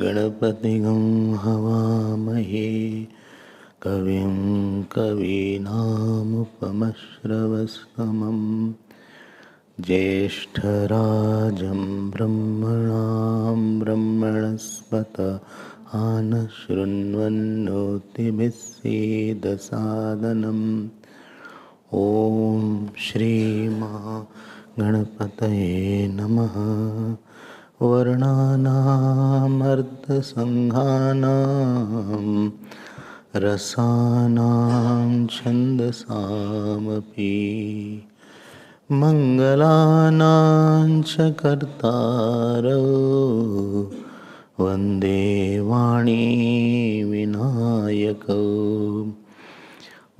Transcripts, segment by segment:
गणपतिगं हवामहे कविं कवीनामुपमश्रवस्तमं ज्येष्ठराजं ब्रह्मणां ब्रह्मणस्पत आनशृण्वन्नोतिभिः सीदसादनम् ॐ श्रीमहागणपतये नमः। वर्णानामर्धसङ्घानां रसानां छन्दसामपि मङ्गलानां च कर्तारौ वन्दे वाणी विनायकौ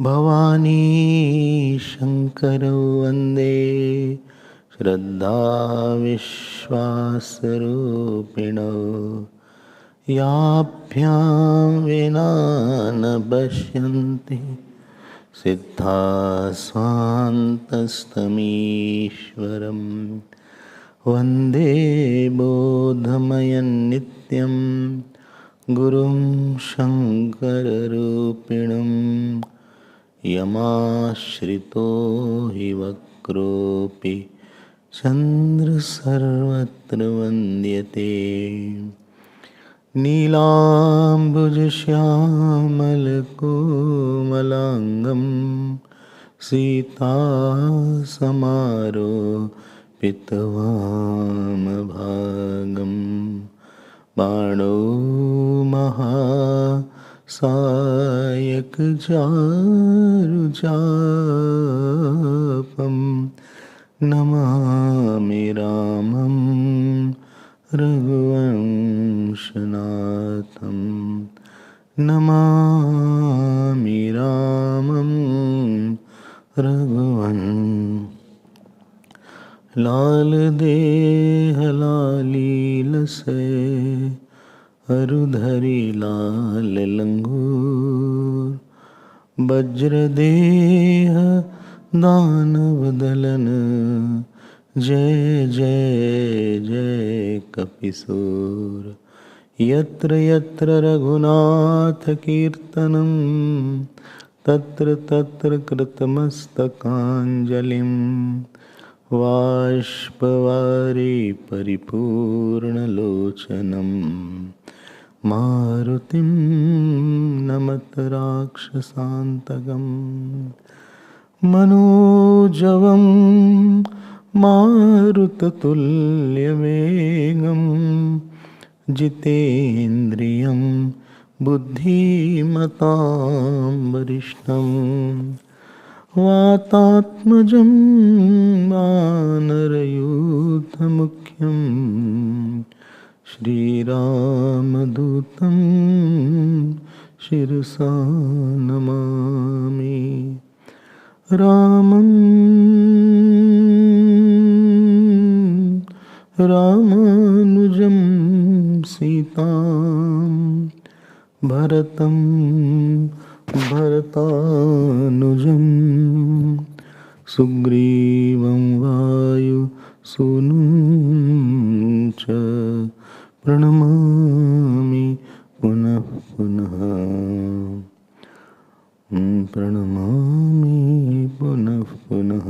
भवानी शङ्करौ वन्दे श्रद्धा विश्वासरूपिणौ याभ्यां विना न पश्यन्ति सिद्धाः स्वान्तस्तमीश्वरं वन्दे बोधमयं नित्यं गुरुं शङ्कररूपिणं यमाश्रितो हि वक्रोऽपि चन्द्रसर्वत्र वन्द्यते नीलाम्बुजश्यामलकोमलाङ्गं सीतासमारोपितवामभागं बाणो महासायकचारुचापं नमामि रामं रघुवंशनाथं नमामि रामं लाल देह लालीलसे अरुधरी लाल लंगूर वज्रदेह दानवदलन जय जय जय कपिसूर यत्र यत्र रघुनाथ कीर्तनं तत्र तत्र कृतमस्तकाञ्जलिं बाष्पवारि परिपूर्णलोचनं मारुतिं नमत राक्षसान्तकं मनोजवं मारुततुल्यवेगं जितेन्द्रियं बुद्धिमतां वरिष्ठं वातात्मजं वानरयूथमुख्यं श्रीरामदूतं शिरसा नमामि रामं रामानुजं सीतां भरतं भरतानुजं सुग्रीवं वायुसूनुं च प्रणमामि पुनः पुनः प्रणमामि पुनः पुनः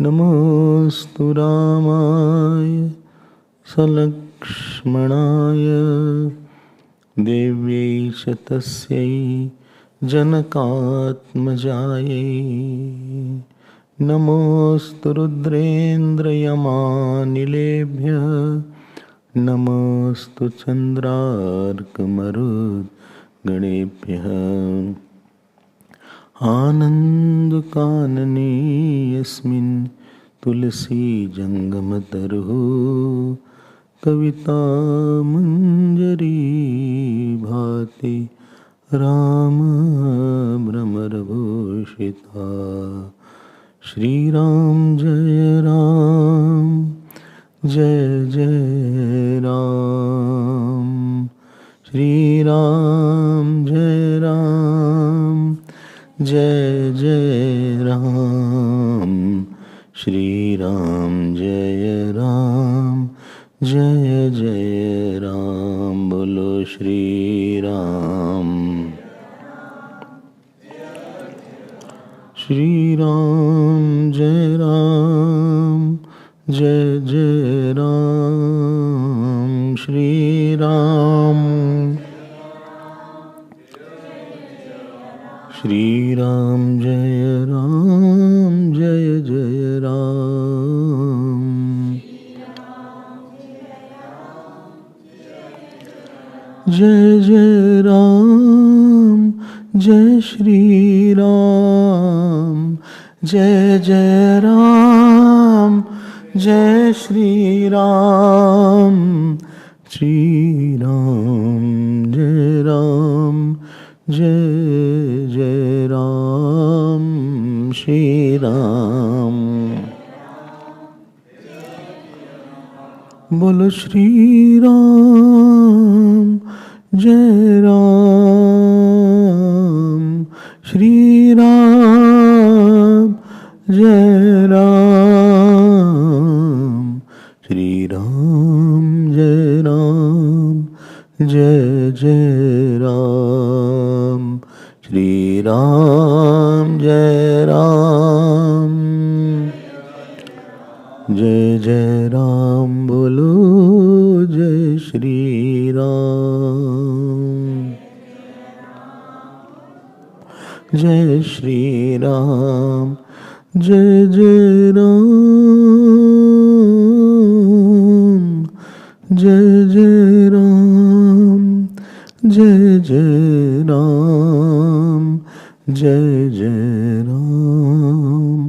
नमोऽस्तु रामाय सलक्ष्मणाय देव्यै च तस्यै जनकात्मजायै नमोऽस्तु रुद्रेन्द्रयमानिलेभ्यः नमोऽस्तु चन्द्रार्कमरुद्गणेभ्यः आनन्दकानने यस्मिन् तुलसी जङ्गमतरुः कवितामञ्जरी भाति राम भ्रमरभूषिता। श्रीराम जय राम जय जय राम। श्रीराम जय राम जय जय राम। श्रीराम जय राम जय जय राम। बोलो श्री राम। श्री राम जय राम जय जय राम। श्री राम। श्री राम जय राम जय जय राम। जय जय राम जय श्री राम। जय जय राम जय श्री राम। श्री राम जय राम जय जय राम। श्री राम। बोलो श्री राम जय राम। श्री राम जय राम। श्री राम जय राम जय जय राम। श्री राम जय राम जय जय राम। बोलो जय श्री राम। जय श्री राम जय जय राम। जय जय राम जय जय राम। जय जय राम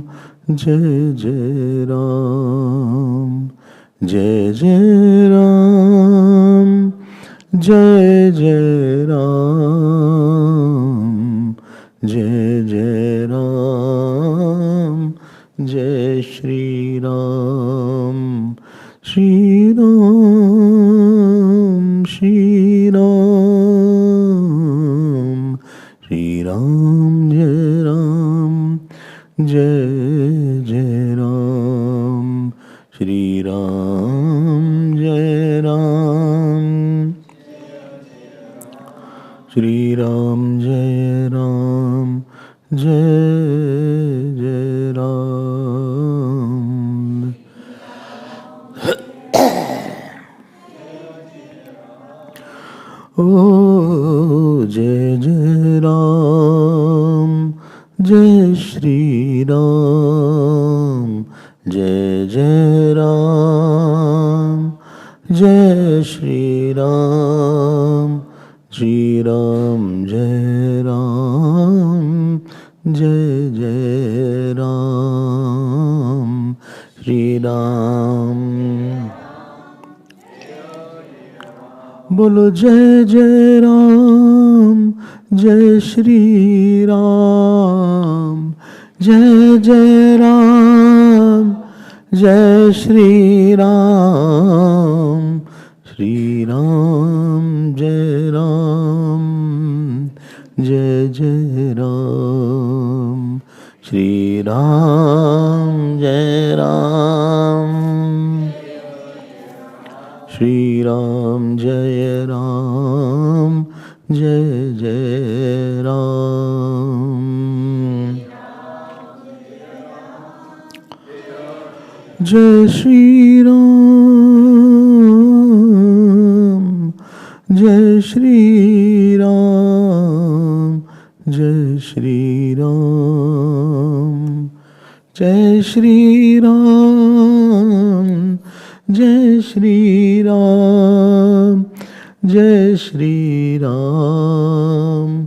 जय जय राम। जय जय राम जय जय राम। जय जय राम जय श्री राम। श्री राम श्री राम। श्री राम जय राम जय जय राम। श्री राम जय राम। श्री राम जय राम जय जय राम। ओ जय जय राम जय श्री राम। जय जय राम जय श्री राम। श्री राम जय राम जय जय राम। श्री राम। बोलो जय जय राम जय श्री राम। जय जय राम जय श्री राम। श्री राम जय राम जय जय राम। श्री राम जय राम। श्री राम जय राम जय जय राम। जय श्री राम जय श्री राम। जय श्री राम। जय श्री राम जय श्री राम। जय श्री राम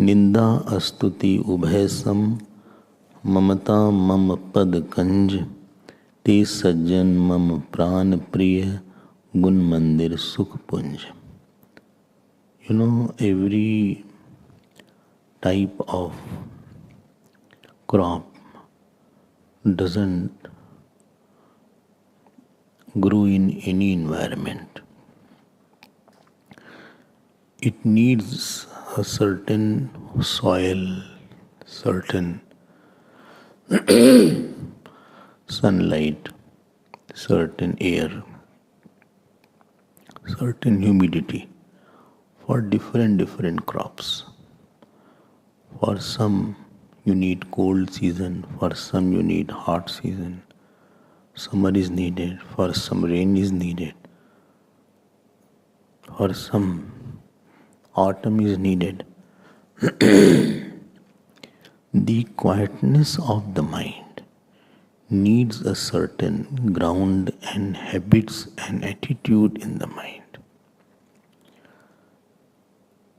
निंदा अस्तुति उभय सम ममता मम पद कंज ते सज्जन मम प्राण प्रिय गुण मंदिर सुख पुंज. You know, every type of crop doesn't grow in any environment. It needs a certain soil, certain sunlight, certain air, certain humidity for different crops. For some you need cold season, for some you need hot season. Summer is needed, for some rain is needed, for some autumn is needed. The quietness of the mind needs a certain ground and habits and attitude in the mind.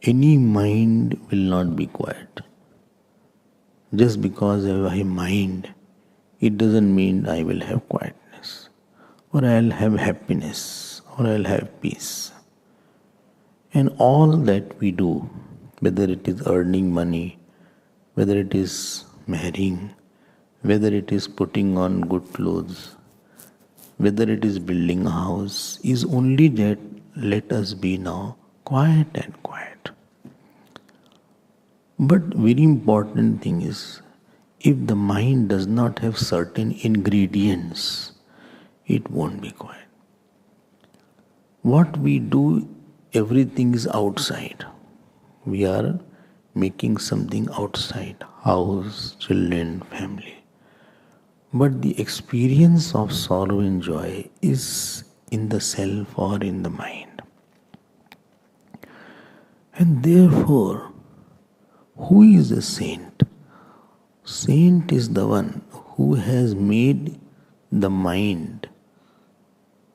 Any mind will not be quiet. Just because I have mind, it doesn't mean I will have quietness, or I'll have happiness, or I'll have peace. And all that we do, whether it is earning money, whether it is marrying, whether it is putting on good clothes, whether it is building a house, is only that let us be now quiet and quiet. But very important thing is, if the mind does not have certain ingredients, it won't be quiet. What we do, everything is outside. We are making something outside, house, children, family. But the experience of sorrow and joy is in the self or in the mind. And therefore, who is a saint? Saint is the one who has made the mind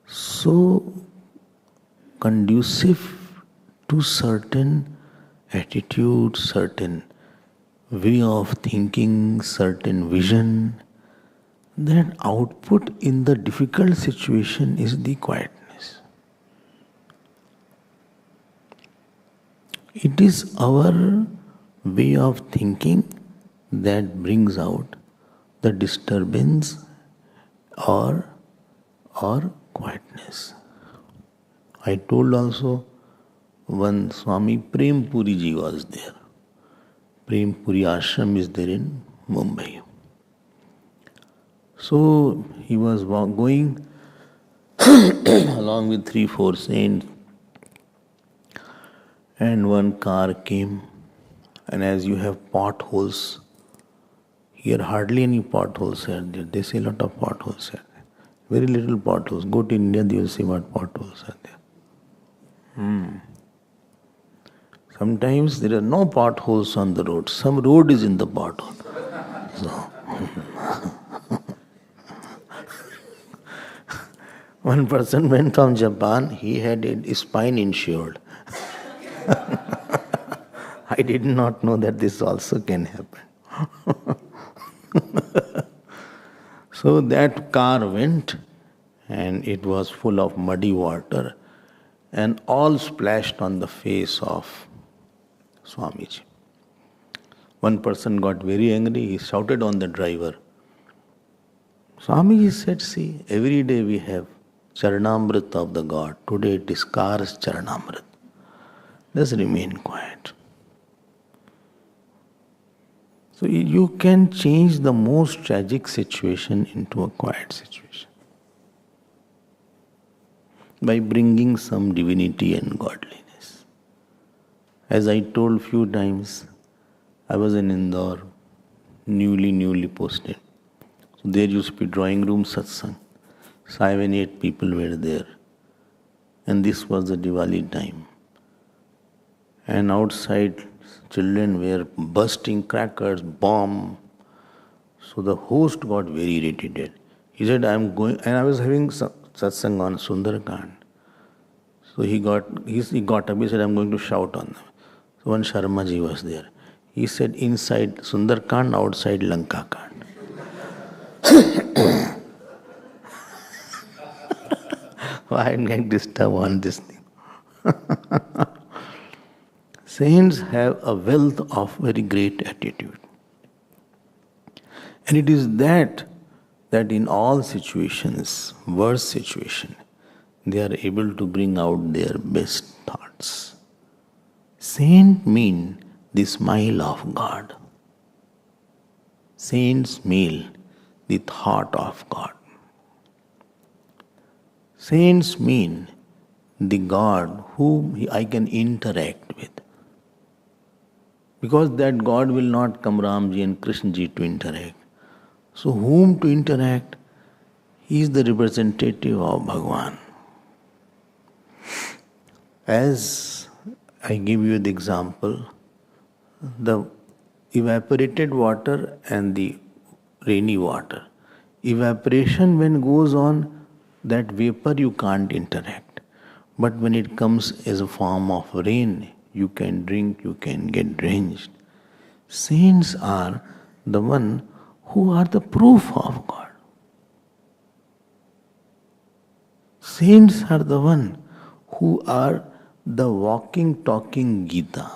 so conducive to certain attitude, certain way of thinking, certain vision, that output in the difficult situation is the quietness. It is our way of thinking that brings out the disturbance or quietness. I told also one Swami Prempuri ji was there. Prempuri ashram is there in Mumbai. So he was going along with 3-4 saints, and one car came, and as you have potholes, here hardly any potholes are there. They say a lot of potholes are there. Very little potholes. Go to India, they will see what potholes are there. Sometimes there are no potholes on the road. Some road is in the pothole. So, one person went from Japan, he had a spine insured. I did not know that this also can happen. So that car went, and it was full of muddy water, and all splashed on the face of Swamiji. One person got very angry, he shouted on the driver. Swamiji said, see, every day we have Charanamrit of the God. Today it is car's Charanamrit. Just remain quiet. So you can change the most tragic situation into a quiet situation by bringing some divinity and godliness. As I told few times, I was in Indore, newly posted. So there used to be drawing room satsang. 7-8 people were there. And this was the Diwali time. And outside, children were bursting crackers, bomb. So the host got very irritated. He said, I am going, and I was having satsang on Sundarkand. So he got up, he said, I am going to shout on them. So one Sharma ji was there. He said inside Sundarkand, outside Lanka Kand. Why am I getting disturbed on this thing? Saints have a wealth of very great attitude. And it is that in all situations, worst situation, they are able to bring out their best thoughts. Saint mean the smile of God. Saints mean the thought of God. Saints mean the God whom I can interact with. Because that God will not come Ramji and Krishnaji to interact. So whom to interact? He is the representative of Bhagavan. As I give you the example, the evaporated water and the rainy water. Evaporation when goes on, that vapor you can't interact. But when it comes as a form of rain, you can drink, you can get drenched. Saints are the one who are the proof of God. Saints are the one who are the walking, talking Gita.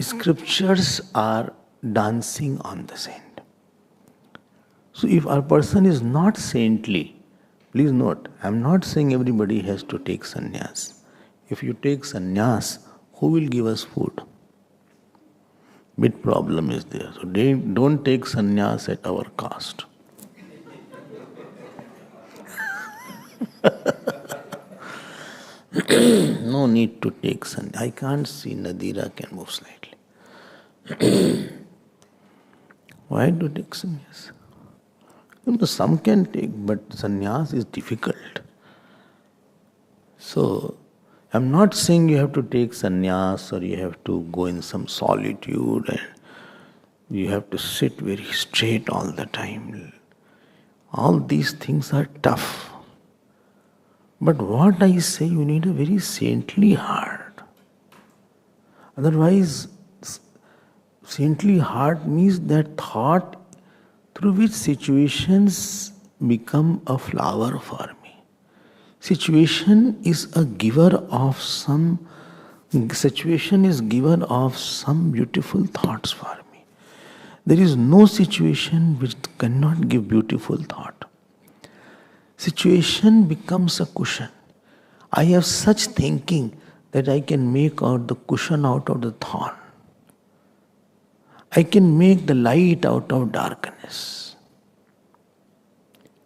Scriptures are dancing on the saint. So if a person is not saintly, please note, I am not saying everybody has to take sannyas. If you take sannyas, who will give us food? Big problem is there. So don't take sannyas at our cost. No need to take sannyas. I can't see Nadira can move slightly. Why do you take sannyas? Some can take, but sannyas is difficult. So, I'm not saying you have to take sannyas or you have to go in some solitude and you have to sit very straight all the time. All these things are tough. But what I say, you need a very saintly heart. Otherwise, saintly heart means that thought through which situations become a flower for me. Situation is giver of some beautiful thoughts for me. There is no situation which cannot give beautiful thought. Situation becomes a cushion. I have such thinking that I can make out the cushion out of the thorn. I can make the light out of darkness.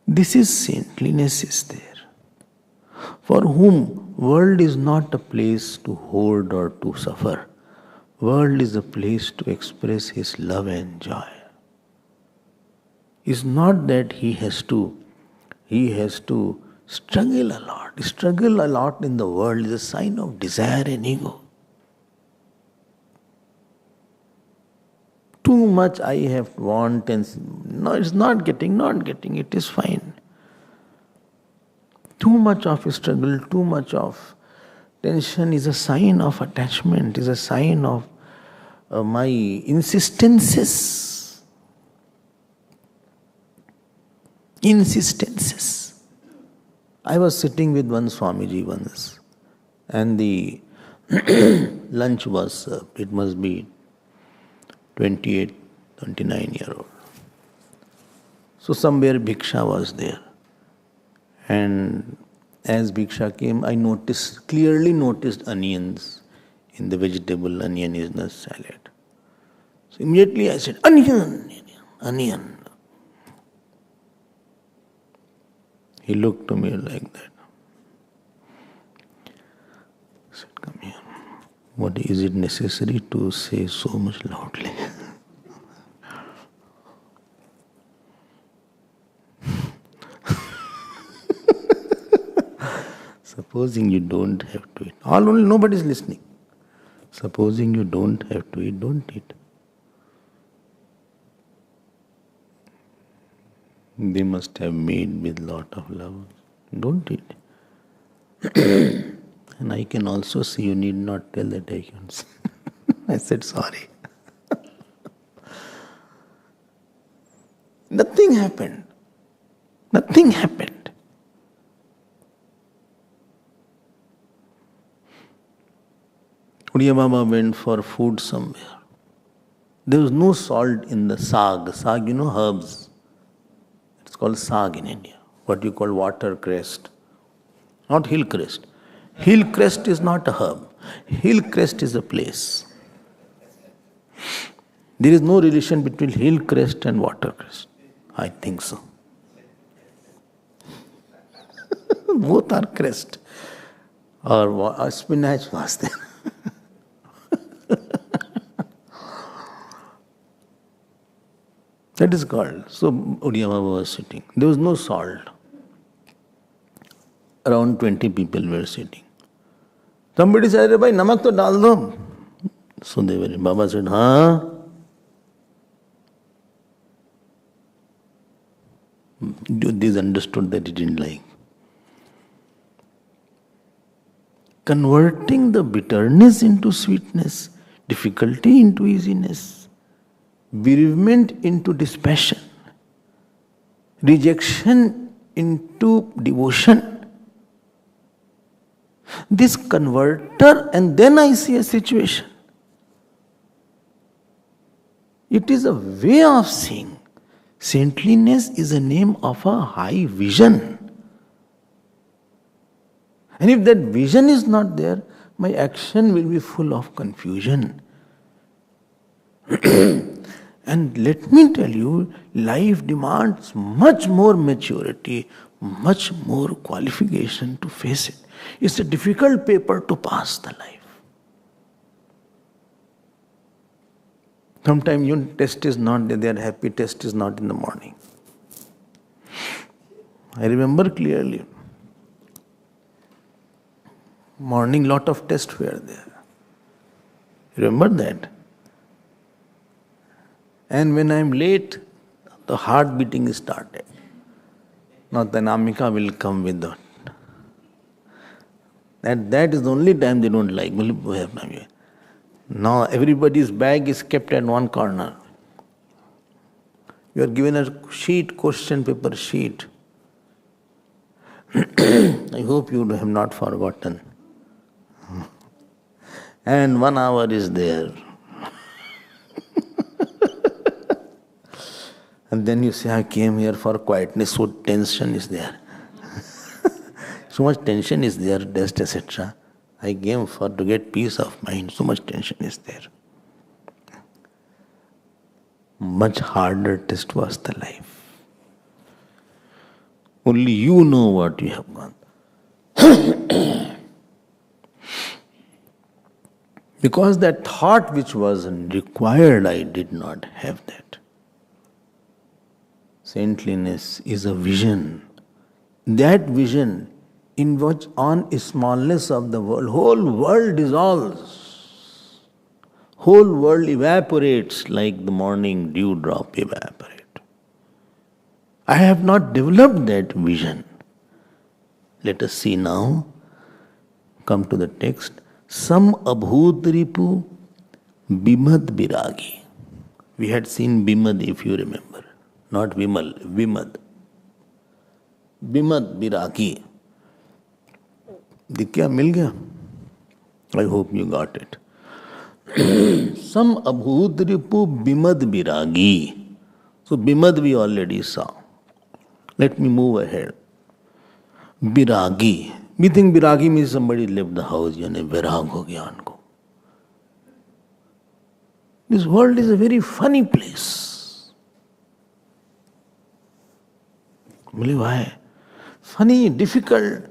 This is saintliness is there. For whom world is not a place to hoard or to suffer. World is a place to express his love and joy. It's not that he has to struggle a lot. Struggle a lot in the world is a sign of desire and ego. Too much I have want and no, it's not getting, it is fine. Too much of struggle, too much of tension is a sign of attachment, is a sign of my insistences. I was sitting with one Swamiji once and the lunch was served. It must be 28, 29-year-old. So somewhere Bhiksha was there. And as Bhiksha came, I clearly noticed onions in the vegetable. Onion is the salad. So immediately I said, onion. He looked to me like that. I said, come here. What is it necessary to say so much loudly? Supposing you don't have to eat. Nobody is listening. Supposing you don't have to eat, don't eat. They must have made with lot of love. Don't eat. And I can also see you need not tell that I can see. I said sorry. Nothing happened. Nothing happened. Uriya Baba went for food somewhere. There was no salt in the sag. Sag, herbs. It's called sag in India. What you call watercress. Not hillcrest. Hillcrest is not a herb. Hillcrest is a place. There is no relation between hillcrest and watercress. I think so. Both are crest. Or spinach was there. That is called. So Uriya Baba was sitting. There was no salt. Around 20 people were sitting. Somebody said, "Bhai, namak to dal do." So they were. Baba said, "Huh?" These understood that he didn't like. Converting the bitterness into sweetness, difficulty into easiness, bereavement into dispassion, rejection into devotion. This converter, and then I see a situation. It is a way of seeing. Saintliness is a name of a high vision. And if that vision is not there, my action will be full of confusion. And let me tell you, life demands much more maturity, much more qualification to face it. It's a difficult paper to pass the life. Sometimes your test is not there, they are happy, test is not in the morning. I remember clearly. Morning, lot of tests were there. Remember that? And when I am late, the heart beating started. Now the Namika will come with that. That is the only time they don't like. Now everybody's bag is kept at one corner. You are given a sheet, question paper sheet. I hope you have not forgotten. And 1 hour is there. And then you say, I came here for quietness, so tension is there. So much tension is there, dust, etc. I came to get peace of mind, so much tension is there. Much harder test was the life. Only you know what you have gone. Because that thought which was required, I did not have that. Saintliness is a vision. That vision in which on smallness of the world, whole world dissolves. Whole world evaporates like the morning dewdrop evaporate. I have not developed that vision. Let us see now. Come to the text. Sam abhut ripu bimad biragi. We had seen bimad, if you remember. Not Vimal, Vimad. Bimad biragi. Dikya mil gaya? I hope you got it. Sam abhut ripu bimad biragi. So bimad we already saw. Let me move ahead. Biragi. We think biragi means somebody left the house, virag ho gaya unko. This world is a very funny place. Why? Funny, difficult.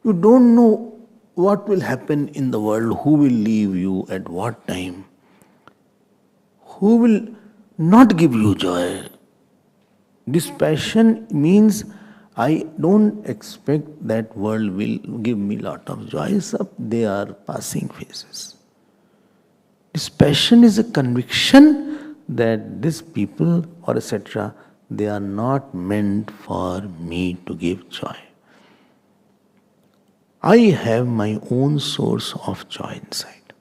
You don't know what will happen in the world, who will leave you at what time, who will not give you joy. Dispassion means I don't expect that world will give me lot of joy. They are passing phases. Dispassion is a conviction that these people or etc., they are not meant for me to give joy. I have my own source of joy inside.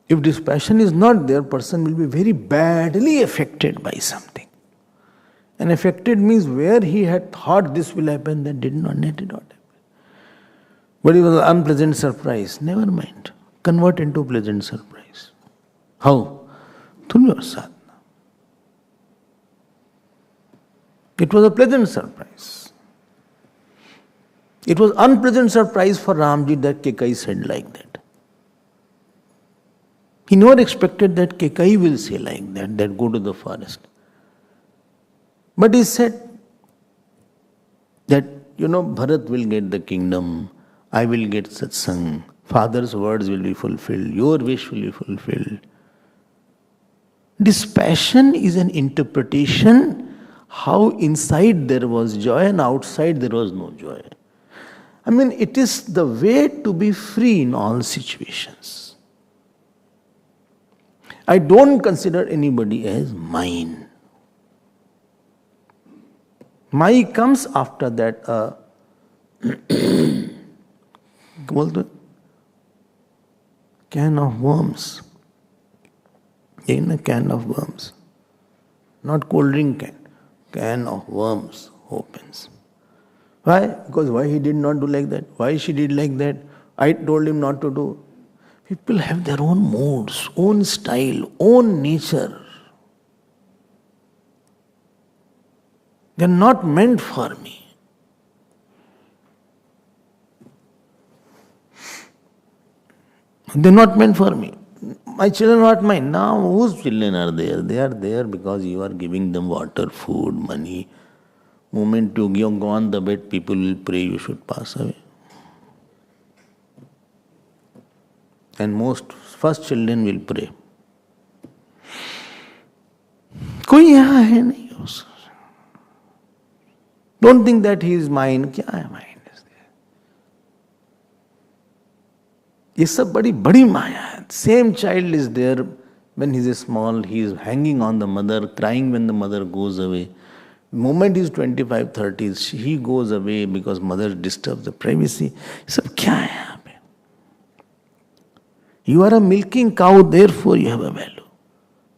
If dispassion is not there, person will be very badly affected by something. And affected means where he had thought this will happen, that did not happen. But it was an unpleasant surprise. Never mind. Convert into pleasant surprise. How? Through your sadhana. It was a pleasant surprise. It was unpleasant surprise for Ramji that Kekai said like that. He never expected that Kekai will say like that go to the forest. But he said that, Bharat will get the kingdom, I will get satsang, father's words will be fulfilled, your wish will be fulfilled. Dispassion is an interpretation how inside there was joy and outside there was no joy. I mean, it is the way to be free in all situations. I don't consider anybody as mine. My comes after that. Can of worms. In a can of worms. Not cold drink can. Can of worms opens. Why? Because why he did not do like that? Why she did like that? I told him not to do. People have their own moods, own style, own nature. They are not meant for me. They are not meant for me. My children are not mine. Now, whose children are there? They are there because you are giving them water, food, money. Moment you go on the bed, people will pray you should pass away. And most first children will pray. कोई यहाँ है नहीं उस. Don't think that he is mine. क्या है mine? ये सब बड़ी बड़ी माया है. Same child is there when he is small. He is hanging on the mother, crying when the mother goes away. Moment he is 25, 30s, he goes away because mother disturbs the privacy. ये सब क्या है यहाँ पे? You are a milking cow, therefore you have a value.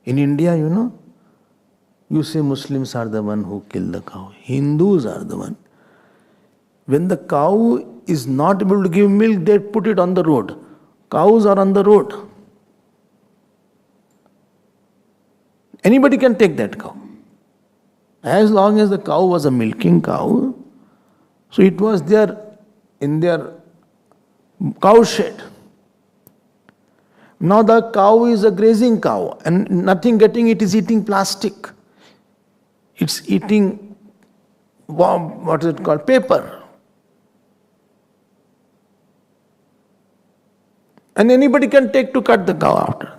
In India, you say Muslims are the one who kill the cow. Hindus are the one. When the cow is not able to give milk, they put it on the road. Cows are on the road. Anybody can take that cow. As long as the cow was a milking cow, so it was there in their cow shed. Now the cow is a grazing cow and nothing getting it is eating plastic. It's eating, what is it called, paper. And anybody can take to cut the cow after that.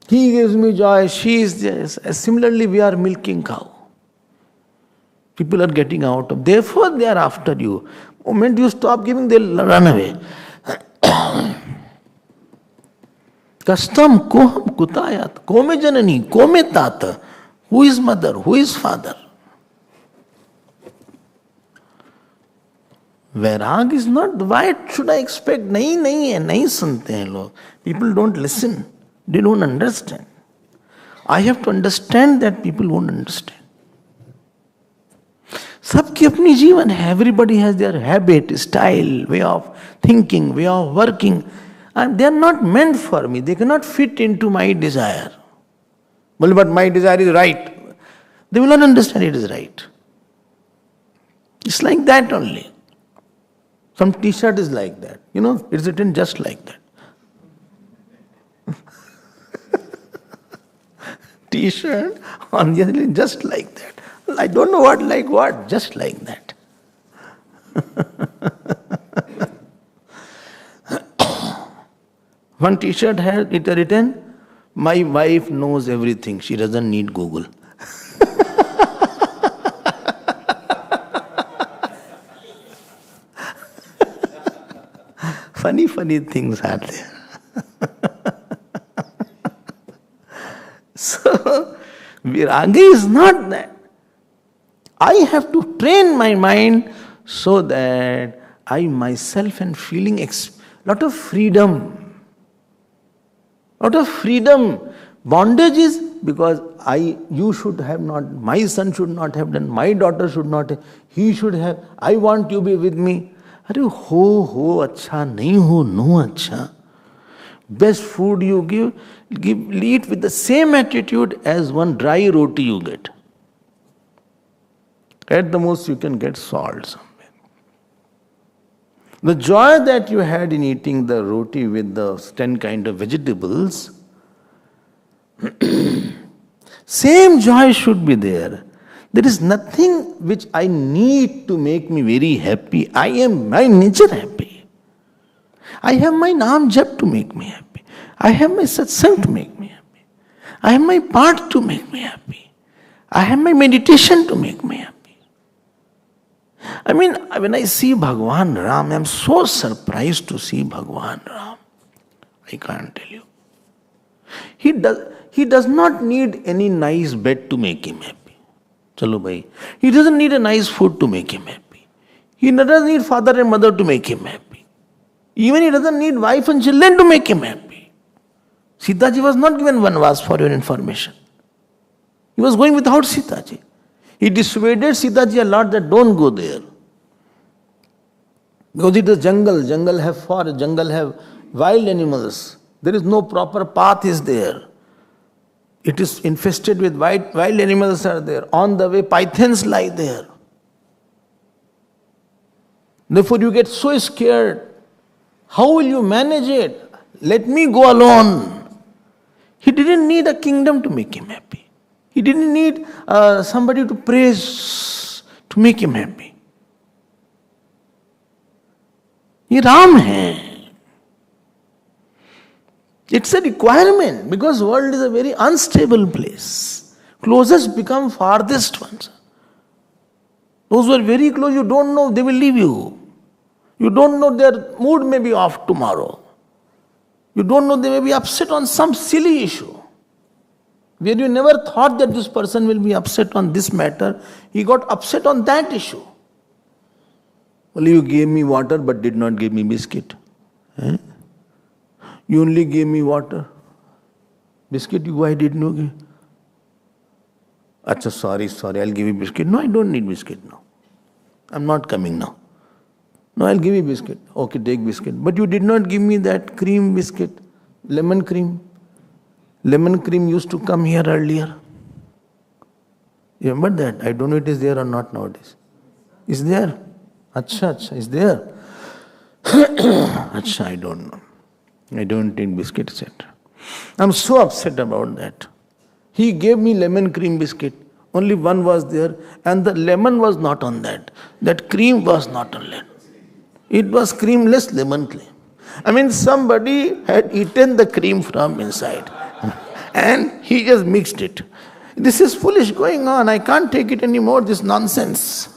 He gives me joy, she is there. Similarly, we are milking cow. People are getting out of, therefore they are after you. Moment you stop giving, they'll run away. Kastam koham kutayat, kome janani, kome tata. Who is mother? Who is father? Vairag is not, why should I expect? Nahi sunte hain log. People don't listen. They don't understand. I have to understand that people won't understand. सबकी अपनी जीवन है. Everybody has their habit, style, way of thinking, way of working. And they are not meant for me. They cannot fit into my desire. Well, but my desire is right. They will not understand it is right. It's like that only. Some t-shirt is like that. It's written just like that. T-shirt on the other just like that. I don't know what, just like that. One t-shirt had it written, my wife knows everything, she doesn't need Google. Funny things are there. So, Viragi is not that. I have to train my mind so that I myself am feeling lot of freedom. Lot of freedom. Bondage is because you should have not, my son should not have done, my daughter should not have, he should have, I want you to be with me. Arey ho, acha, nahi ho, no acha. Best food you eat with the same attitude as one dry roti you get. At the most you can get salt somewhere. The joy that you had in eating the roti with the 10 kind of vegetables, same joy should be there. There is nothing which I need to make me very happy. I am by nature happy. I have my naam jap to make me happy. I have my satsang to make me happy. I have my part to make me happy. I have my meditation to make me happy. I mean, when I see Bhagwan Ram, I am so surprised to see Bhagwan Ram. I can't tell you. He does not need any nice bed to make him happy. Chalo bhai. He doesn't need a nice food to make him happy. He doesn't need father and mother to make him happy. Even he doesn't need wife and children to make him happy. Sitaji was not given vanvas, for your information. He was going without Sitaji. He dissuaded Sitaji a lot that don't go there. Because it is jungle. Jungle have forest. Jungle have wild animals. There is no proper path is there. It is infested with wild animals are there. On the way, pythons lie there. Therefore, you get so scared. How will you manage it? Let me go alone. He didn't need a kingdom to make him happy. He didn't need somebody to praise to make him happy. He Ram hai. It's a requirement because world is a very unstable place. Closest become farthest ones. Those who are very close, you don't know, they will leave you. You don't know, their mood may be off tomorrow. You don't know, they may be upset on some silly issue. Where you never thought that this person will be upset on this matter, he got upset on that issue. Well, you gave me water but did not give me biscuit. You only gave me water. Biscuit, why did not give? Acha, sorry, I'll give you biscuit. No, I don't need biscuit now. I'm not coming now. No, I'll give you biscuit. Okay, take biscuit. But you did not give me that cream biscuit, lemon cream. Lemon cream used to come here earlier. You remember that? I don't know if it is there or not nowadays. Is there? Acha, is there? Acha, I don't know. I don't eat biscuit, etc. I'm so upset about that. He gave me lemon cream biscuit. Only one was there and the lemon was not on that. That cream was not on that. It was creamless lemon cream. I mean, somebody had eaten the cream from inside and he just mixed it. This is foolish going on. I can't take it anymore, this nonsense.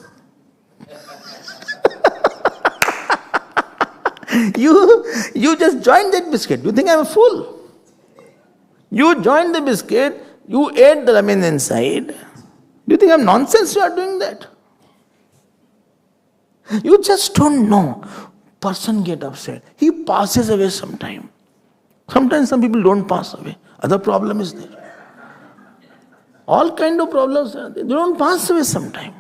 You just joined that biscuit. You think I'm a fool? You joined the biscuit, you ate the lemon inside. Do you think I'm nonsense you are doing that? You just don't know. Person get upset. He passes away sometime. Sometimes some people don't pass away. Other problem is there. All kind of problems are there. They don't pass away sometime.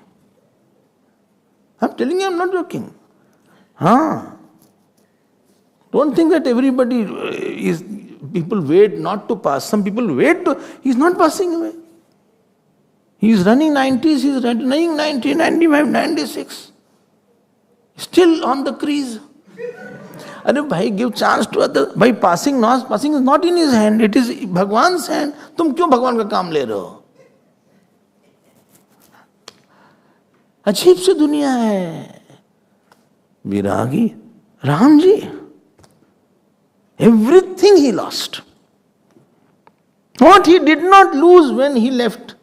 I'm telling you, I'm not joking. Don't think that everybody is, people wait not to pass. Some people wait to, he's not passing away. He's running 90s, he's running 90, 95, 96. Still on the crease. And bhai, give chance to others. By passing, not passing is not in his hand, it is Bhagwan's hand. Tum kyun Bhagwan ka kaam le rahe ho? अजीब सी दुनिया है. विरागी Ram ji, everything he lost. What he did not lose when he left.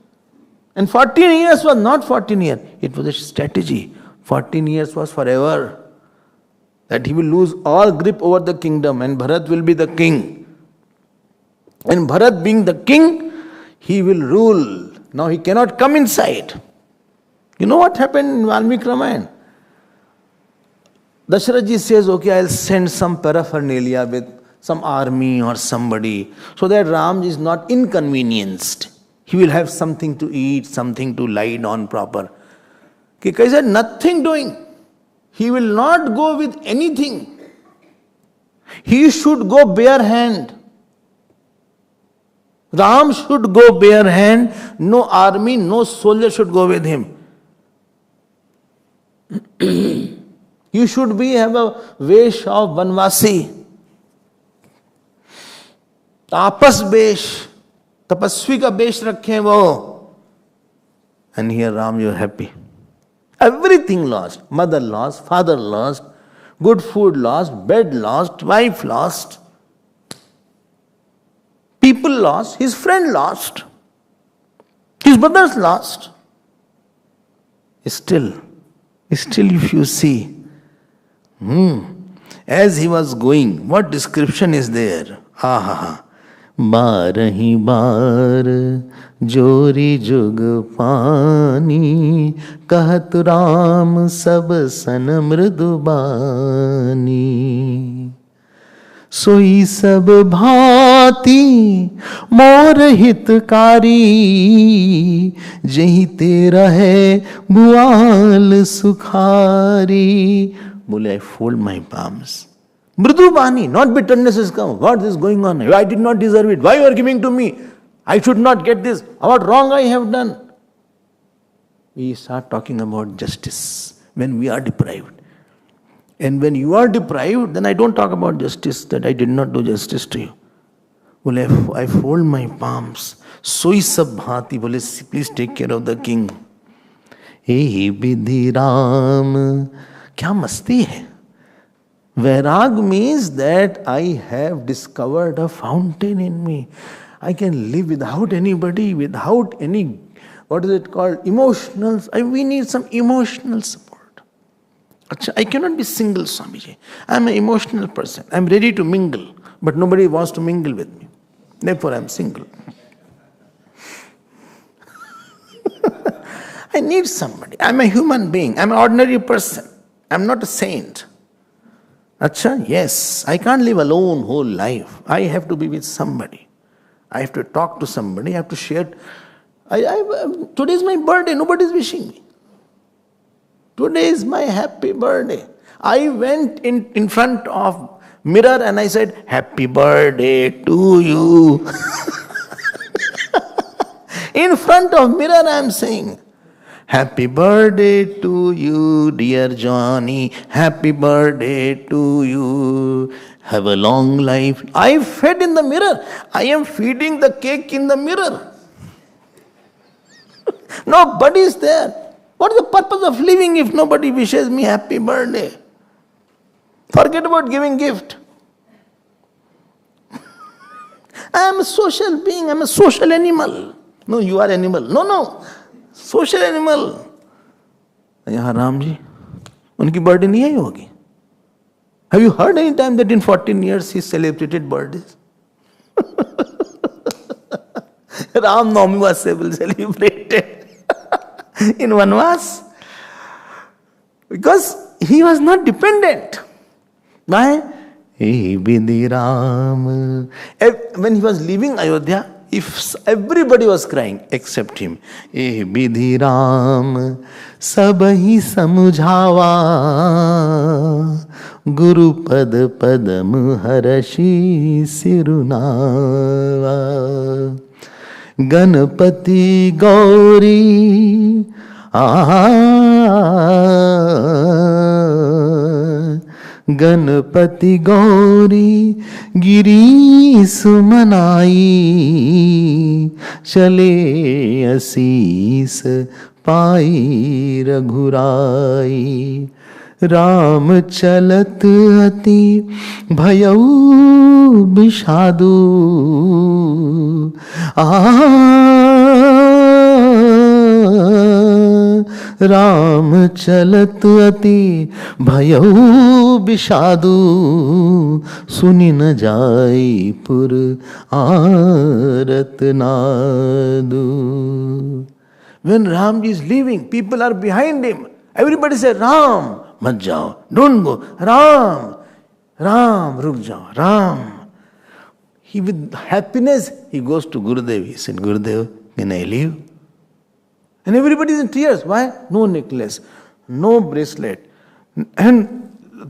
And 14 years was not 14 years. It was a strategy. 14 years was forever. That he will lose all grip over the kingdom and Bharat will be the king. And Bharat being the king, he will rule. Now he cannot come inside. You know what happened in Valmiki Ramayana? Dasharath ji says, okay, I'll send some paraphernalia with some army or somebody so that Ram is not inconvenienced. He will have something to eat, something to lie on proper. He said, nothing doing. He will not go with anything. He should go bare hand. Ram should go bare hand. No army, no soldier should go with him. You should have a vesh of Vanvasi. Tapas vesh. Tapasvi ka vesh rakhe wo. And here Ram, you are happy. Everything lost. Mother lost, father lost, good food lost, bed lost, wife lost. People lost, his friend lost, his brothers lost. Still if you see, as he was going, what description is there? बारही बार जोरी जुग पानी कहत राम सब सन मृदुबानी सोई सब भांति मोर हितकारी जही तेरा है भुआल सुखारी. बोले, I fold my palms. Mridubani, not bitterness has come. What is going on? I did not deserve it. Why you are giving to me? I should not get this. What wrong I have done? We start talking about justice when we are deprived. And when you are deprived, then I don't talk about justice, that I did not do justice to you. Well, I fold my palms. Soi sab bhati. Please take care of the king. Hey, Vidhi Ram. Kya masti hai? Vairag means that I have discovered a fountain in me. I can live without anybody, without any, what is it called, emotionals. We need some emotional support. I cannot be single, Swamiji. I am an emotional person. I am ready to mingle, but nobody wants to mingle with me. Therefore I am single. I need somebody. I am a human being. I am an ordinary person. I am not a saint. Yes, I can't live alone whole life. I have to be with somebody. I have to talk to somebody. I have to share. Today is my birthday. Nobody is wishing me. Today is my happy birthday. I went in front of mirror and I said, happy birthday to you. In front of mirror I am saying, happy birthday to you, dear Johnny. Happy birthday to you. Have a long life. I fed in the mirror. I am feeding the cake in the mirror. Nobody is there. What is the purpose of living if nobody wishes me happy birthday? Forget about giving gift. I am a social being. I am a social animal. No, you are animal. No. Social animal. यहाँ राम जी, उनकी birthday नहीं आई होगी. Have you heard any time that in 14 years he celebrated birthdays? Ram Navami was celebrated in Vanvas because he was not dependent. Why? Hey, Vidhi Ram. When he was leaving Ayodhya, if everybody was crying except him, Eh Vidhi Ram, sabahi samujhava, Guru pad padam harashi sirunava, Ganapati Gauri, Ganpati Gauri गिरी सुमनाई चले असीस पाई रघुराई राम चलत अति भयउ विषादु राम चलत अति भयउ विषादु सुनि न जाई पुर आरत Nadu. When Ram is leaving, people are behind him. Everybody say, Ram, मत जाओ, डोंट गो, राम राम रुक जाओ, Ram. He with happiness he goes to Gurudev. He said, Gurudev, can I leave? And everybody is in tears. Why? No necklace, no bracelet, and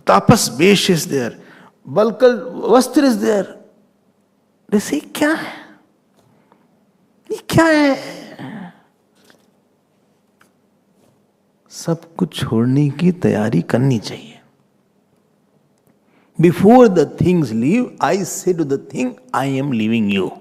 tapas vesh is there, balkal vastra is there. They say, क्या है? ये क्या है? सब कुछ छोड़ने की तैयारी करनी चाहिए. Before the things leave, I say to the thing, I am leaving you.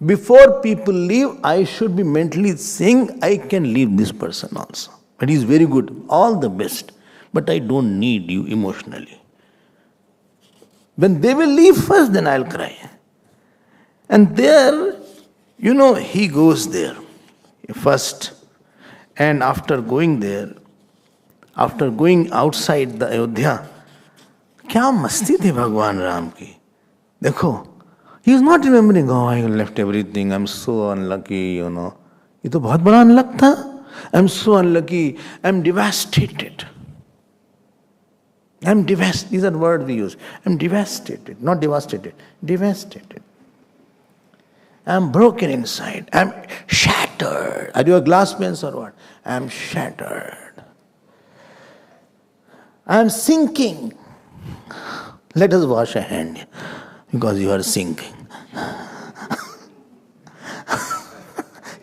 Before people leave, I should be mentally saying, I can leave this person also. But he is very good, all the best. But I don't need you emotionally. When they will leave first, then I'll cry. And there, he goes there first. And after going there, after going outside the Ayodhya, क्या मस्ती थी भगवान राम की. देखो, he is not remembering, oh, I left everything, I'm so unlucky, ये तो बहुत बड़ा अनलक था. I'm so unlucky, I'm devastated. These are words we use. I'm devastated, not devastated, devastated. I'm broken inside, I'm shattered. Are you a glassman or what? I'm shattered. I'm sinking. Let us wash a hand because you are sinking.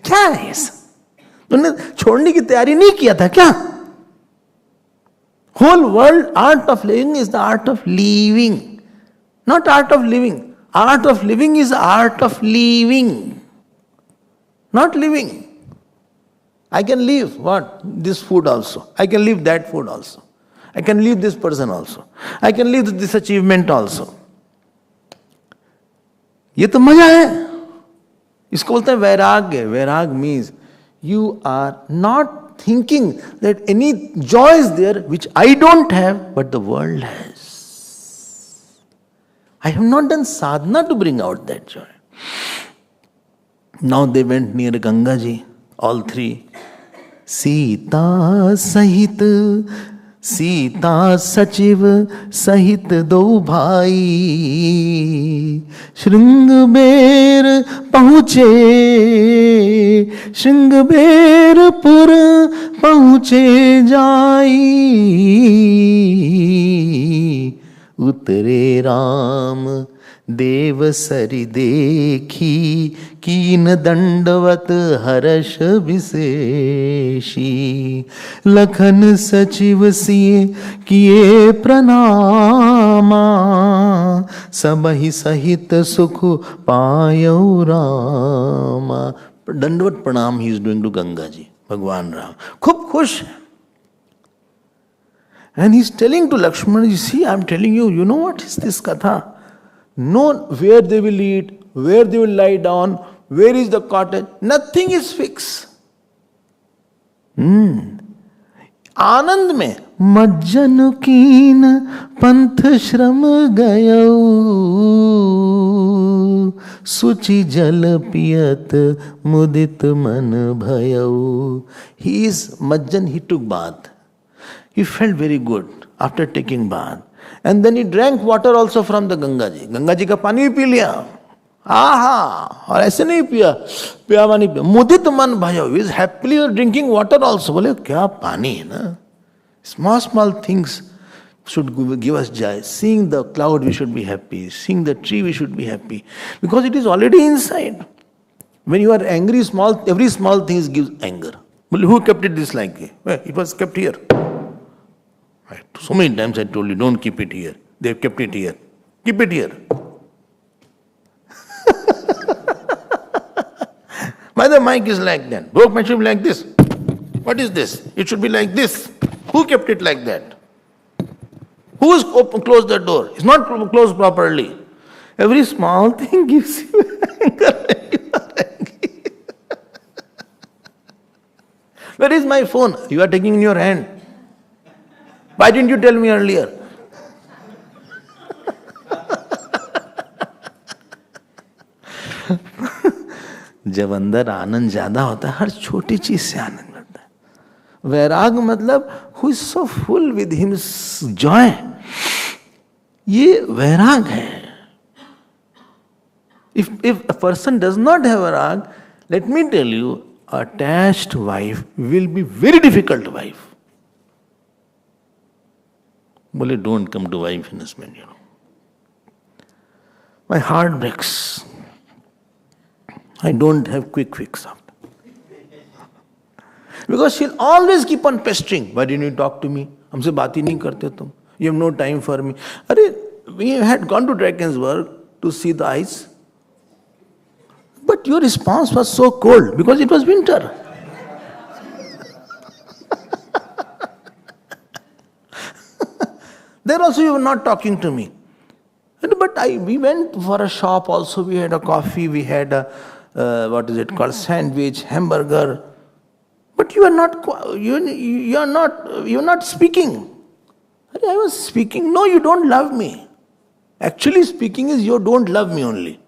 क्या है इस? तुमने छोड़ने की तैयारी नहीं किया था क्या? Whole world, art of living is the art of leaving, not art of living. Art of living is art of leaving, not living. I can leave what? This food also. I can leave that food also. I can leave this person also. I can leave this achievement also. ये तो मजा है. इसको बोलते हैं वैराग्य. वैराग means you are not thinking that any joy is there which I don't have but the world has. I have not done sadhana to bring out that joy. Now they went near Ganga ji, all three. Sita Sahit, Sita सचिव सहित दो भाई श्रृंगबेर पहुँचे, श्रृंगबेरपुर पहुँचे जाई. उतरे राम देव सरि देखी, कीन दंडवत हर्ष विशेषी. लखन सचिव सिय किए प्रणामा, सबहि सहित सुख पायो रामा. दंडवत प्रणाम he is doing to Ganga ji. भगवान राम खूब खुश है. And he is telling to Lakshmana, you see, I am telling you, you know what is this katha? Know where they will eat, where they will lie down, where is the cottage. Nothing is fixed. आनंद में मज्जन कीन पंथ श्रम गयो, सुचि जल पियत मुदित मन भयो. He is Majjan, he took bath. He felt very good after taking bath. And then he drank water also from the Ganga ji. Ganga ji का पानी भी पी लिया. आहा, और ऐसे नहीं पिया, पियावा नहीं पिया. मुदित मन भयो. He is happily drinking water also. बोले क्या पानी है ना. Small things should give us joy. Seeing the cloud we should be happy. Seeing the tree we should be happy. Because it is already inside. When you are angry, every small thing gives anger. Well, who kept it this like? Well, it was kept here. So many times I told you, don't keep it here. They have kept it here. Keep it here. Why the mic is like that? Broke should be like this. What is this? It should be like this. Who kept it like that? Who has closed the door? It's not closed properly. Every small thing gives you anger when you are angry. Where is my phone? You are taking in your hand. Why didn't you tell me earlier? जब अंदर आनंद ज्यादा होता है, हर छोटी चीज से आनंद मिलता है. वैराग मतलब who is so full with his joy. ये वैराग है. If a person does not have vairak, let me tell you, attached wife will be very difficult wife. Bole, don't come to wife and husband, My heart breaks. I don't have quick fix after. Because she'll always keep on pestering. Why didn't you talk to me? हमसे बात ही नहीं करते तुम. You have no time for me. अरे, we had gone to Drakensberg to see the ice. But your response was so cold because it was winter. There also you were not talking to me. But we went for a shop also, we had a coffee, we had a, sandwich, hamburger. But you are not speaking. I was speaking. No, you don't love me. Actually speaking is you don't love me only.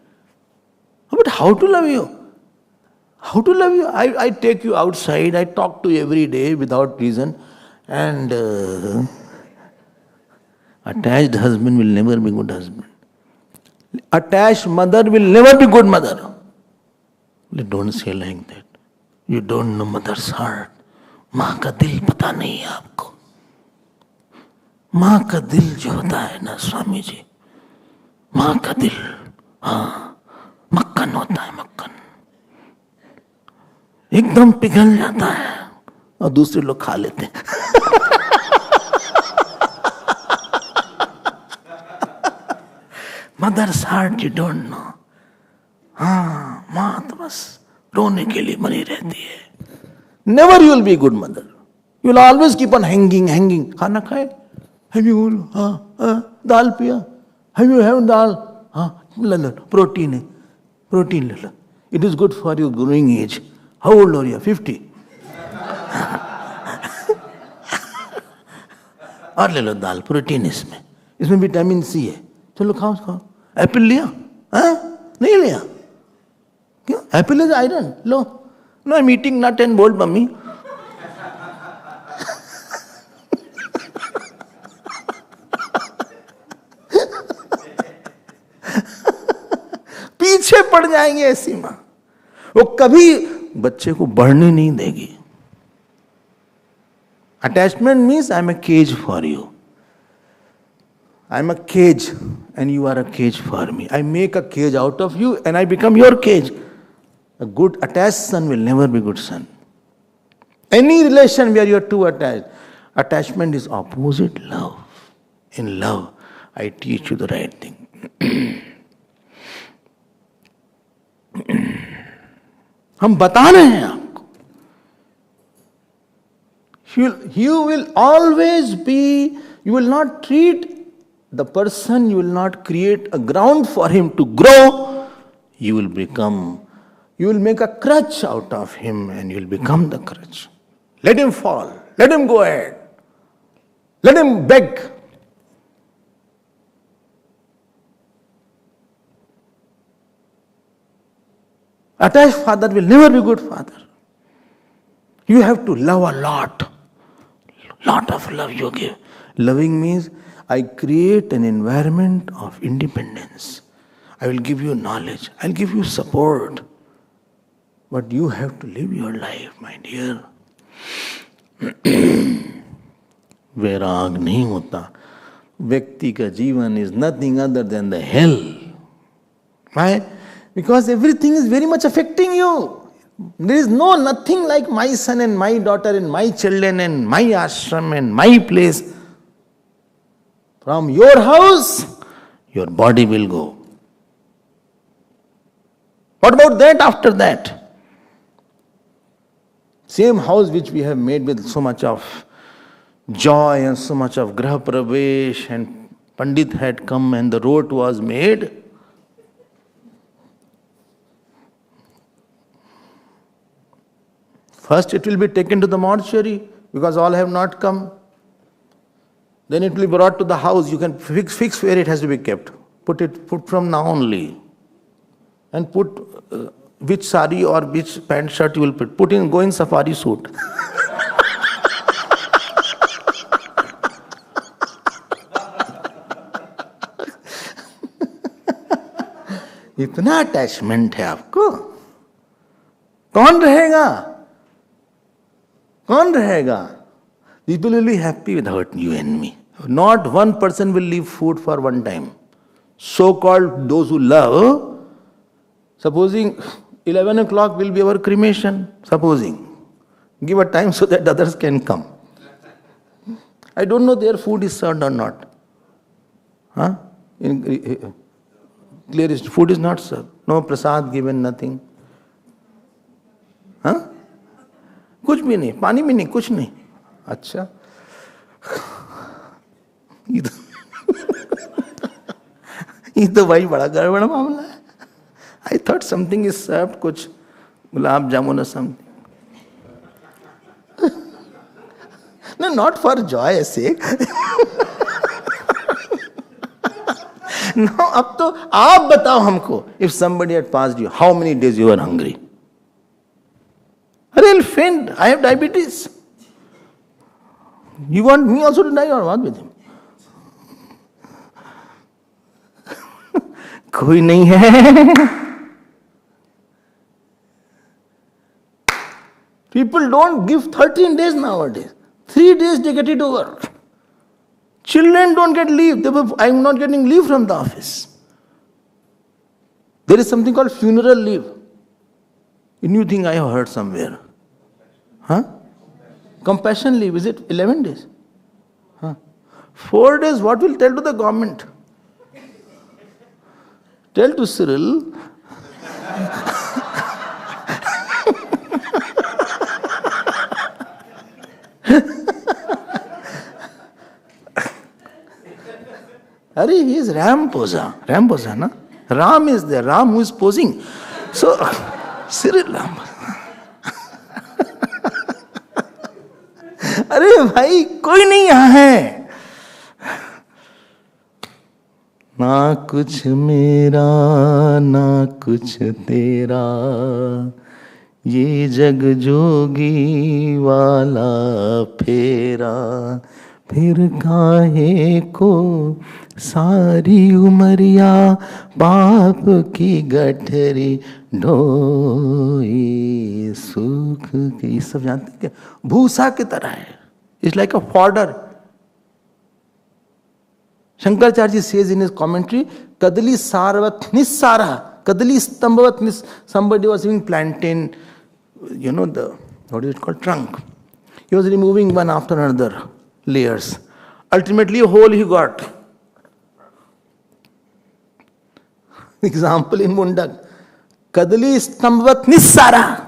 But how to love you? How to love you? I take you outside, I talk to you every day without reason, and attached husband will never be good husband. Attached mother will never be good mother. Don't say like that. You don't know mother's heart. माँ का दिल पता नहीं है आपको. माँ का दिल जो होता है ना स्वामी जी, माँ का दिल, हाँ, मक्खन होता है, मक्खन एकदम पिघल जाता है और दूसरे लोग खा लेते हैं. Mother's heart you don't know. हाँ, माँ तो बस रोने के लिए बनी रहती है. Never you will be good mother. You will always keep on hanging. खाना खाए? Have you? हाँ. दाल पिया? Have you have dal? हाँ, ले लो, प्रोटीन है, प्रोटीन ले लो. It is good for your growing age. How old are you? 50. और ले लो दाल, प्रोटीन इसमें विटामिन सी है. चलो खाओ. एप्पल लिया? नहीं लिया? क्यों? Apple is iron. लो. No, I am eating nut and bolt mummy. पीछे पड़ जाएंगे ऐसी मां. वो कभी बच्चे को बढ़ने नहीं देगी. Attachment means I am a cage for you. I am a cage and you are a cage for me. I make a cage out of you and I become your cage. A good attached son will never be good son. Any relation where you are too attached, attachment is opposite love. In love, I teach you the right thing. हम बता रहे हैं आपको. You will always be, you will not treat the person, you will not create a ground for him to grow. You will make a crutch out of him and you will become the crutch. Let him fall. Let him go ahead. Let him beg. Attached father will never be good father. You have to love a lot. Lot of love you give. Loving means I create an environment of independence. I will give you knowledge. I'll give you support. But you have to live your life, my dear. वैराग नहीं होता. व्यक्ति का जीवन is nothing other than the hell. Why? Because everything is very much affecting you. There is nothing like my son and my daughter and my children and my ashram and my place. From your house, your body will go. What about that after that? Same house which we have made with so much of joy and so much of graha pravesh and Pandit had come and the road was made. First it will be taken to the mortuary because all have not come. Then it will be brought to the house. You can fix where it has to be kept. Put from now only. And put which sari or which pant shirt you will put. Go in safari suit. इतना attachment है आपको, कौन रहेगा? कौन रहेगा? People will be happy without you and me. Not one person will leave food for one time. So-called those who love, supposing 11 o'clock will be our cremation, supposing. Give a time so that others can come. I don't know their food is served or not. Huh? Clearest, food is not served. No prasad given, nothing. Huh? कुछ भी नहीं, पानी भी नहीं, कुछ नहीं. अच्छा, ये तो भाई बड़ा गड़बड़ मामला है. I thought something is served, कुछ gulab jamun or something. No, not for joy's sake. No, अब तो आप बताओ हमको. If somebody had passed you, how many days you were hungry? I'll faint. I have diabetes. You want me also to die or what with him? कोई नहीं है. People don't give 13 days nowadays. 3 days they get it over. Children don't get leave. I'm not getting leave from the office. There is something called funeral leave. A new thing I have heard somewhere. Huh? Compassion leave, is it 11 days? Huh? 4 days, what will tell to the government? Tell to Cyril. Are he is Ram posa. Ram posa, na? Ram is there. Ram who is posing. So, Cyril Ram. अरे भाई कोई नहीं यहाँ है. ना कुछ मेरा ना कुछ तेरा, ये जग जोगी वाला फेरा, फिर काहे को सारी उमरिया पाप की गठरी ढोई, सुख की. सब जानते क्या? भूसा की तरह है. It's like a fodder. Shankaracharya says in his commentary, Kadali sarvat nissara, Kadali stambhavat nis. Somebody was having plantain, what is it called? Trunk. He was removing one after another layers. Ultimately, a hole he got. Example in Mundak. Kadali stambhavat nissara.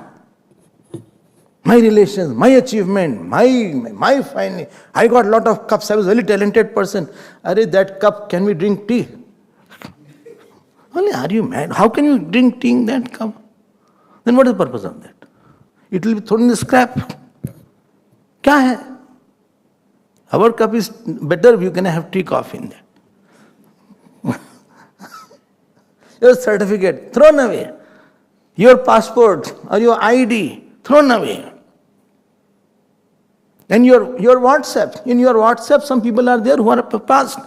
My relations, my achievement, my finding. I got a lot of cups. I was a very talented person. Arey, that cup, can we drink tea? Only, are you mad? How can you drink tea in that cup? Then what is the purpose of that? It will be thrown in the scrap. Kya hai? Our cup is better, you can have tea, coffee in that. Your certificate, thrown away. Your passport or your ID, thrown away. And your WhatsApp. In your WhatsApp, some people are there who are passed.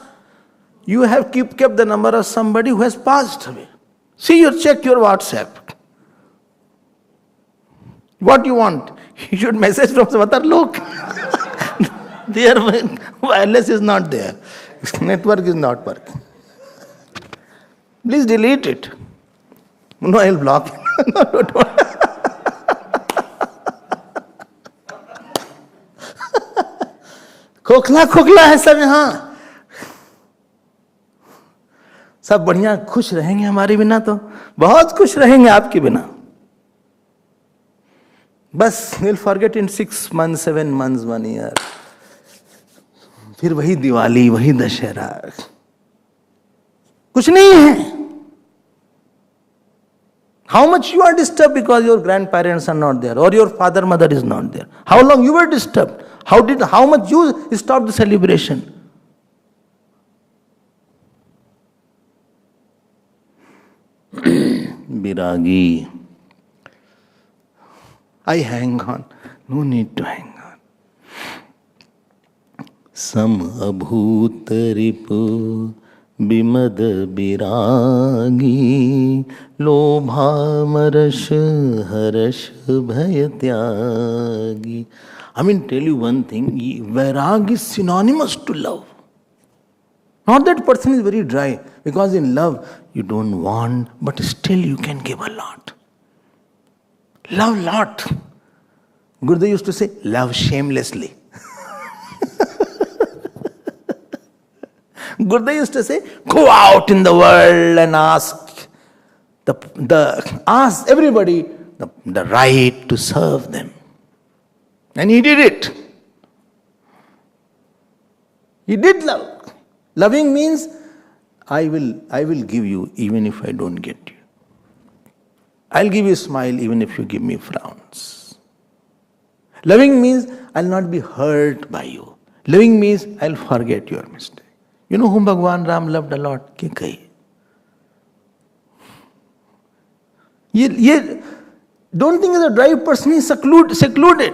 You have kept the number of somebody who has passed away. See, check your WhatsApp. What you want? You should message from some other lok. Their wireless is not there. Network is not working. Please delete it. No, I'll block it. No, don't. खोखला है सब यहाँ. सब बढ़िया खुश रहेंगे हमारे बिना, तो बहुत खुश रहेंगे आपके बिना. बस we'll forget in 6 months, 7 months, 1 year. फिर वही दिवाली, वही दशहरा. कुछ नहीं है. How much you are disturbed because your grandparents are not there or your father, mother is not there. How long you were disturbed? How much you stopped the celebration? Viragi. I hang on. No need to hang on. Sam abhut ripu बिमद बिरागी लोभामरस हर्ष भय त्यागी. I mean, tell you one thing, vairag is synonymous to love. Not that person is very dry, because in love you don't want, but still you can give a lot. Love lot. Gurudev used to say, love shamelessly. Gurudev used to say, go out in the world and ask ask everybody the right to serve them. And he did it. He did love. Loving means I will give you even if I don't get you. I'll give you a smile even if you give me frowns. Loving means I'll not be hurt by you. Loving means I'll forget your mistake. You know whom Bhagwan Ram loved a lot? Kekai. Don't think as a dry person is secluded.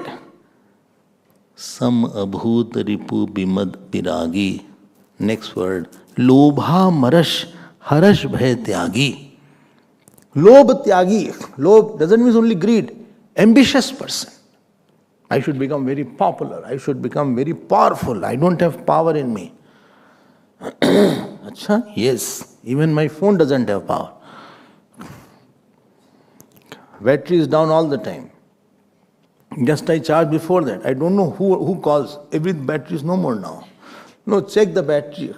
Sam abhut ripu bimad biragi. Next word. Lobha marash harash bhay tyagi. Lobh tyagi. Lobh doesn't mean only greed. Ambitious person. I should become very popular. I should become very powerful. I don't have power in me. Achha? Yes. Even my phone doesn't have power. Battery is down all the time. Just I charged before that. I don't know who calls. Every battery is no more now. No, check the battery.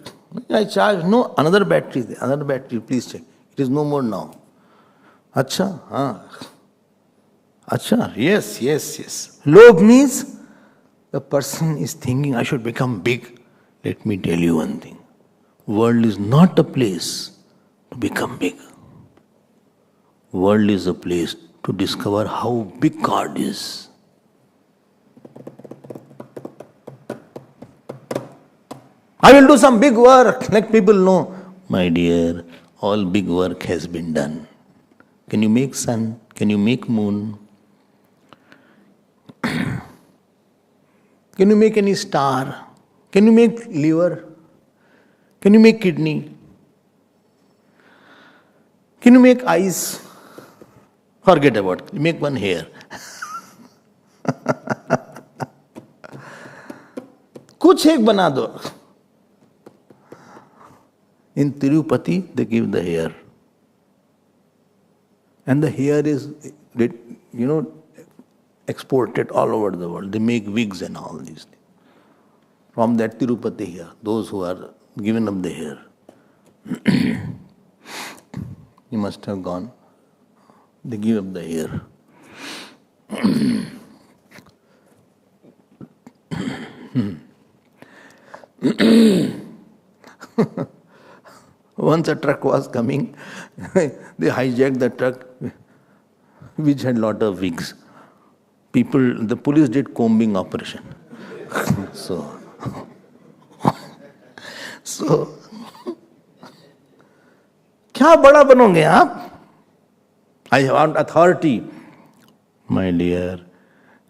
I charge. No, another battery is there. Another battery, please check. It is no more now. Achha? Achha? Yes. Lobh means the person is thinking, I should become big. Let me tell you one thing. World is not a place to become big. World is a place to discover how big God is. I will do some big work, let people know. My dear, all big work has been done. Can you make sun? Can you make moon? Can you make any star? Can you make liver? Can you make kidney? Can you make eyes? Forget about it. You make one hair. कुछ एक बना दो. In Tirupati, they give the hair. And the hair is, exported all over the world. They make wigs and all these things. From that Tirupati hair, those who are given up the hair. You must have gone. They give up the hair. Once a truck was coming, they hijacked the truck, which had lot of wigs. The police did combing operation. So, क्या बड़ा बनोगे आप? I want authority. My dear,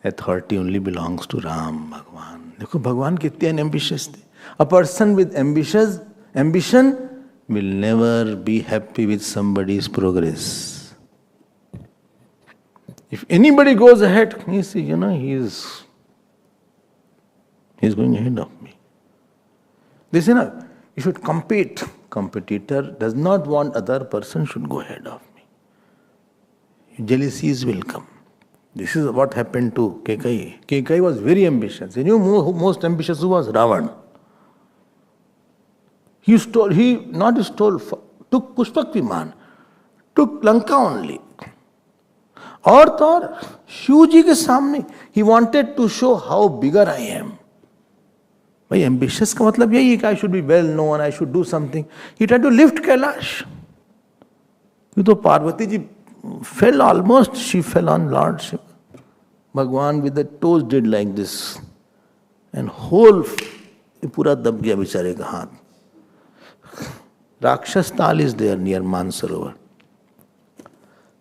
authority only belongs to Ram, Bhagwan. देखो भगवान कितने unambitious थे. A person with ambition will never be happy with somebody's progress. If anybody goes ahead, he see, he's going ahead of me. They say, no, you should compete. Competitor does not want other person should go ahead of me. Jealousies will come. This is what happened to Kekai. Kekai was very ambitious. You know who most ambitious who was? Ravan. Took Pushpak Viman, took Lanka only. और तो और शिव जी के सामने he wanted to show how bigger I am. भाई ambitious का मतलब यही है कि I should be well known, I should do something. He tried to lift Kailash. ये तो Parvati ji fell almost, she fell on Lord Shiva. Bhagwan with the toes did like this. And whole पूरा दब गया बेचारे का हाथ. Rakshas Tal is there near Mansarovar.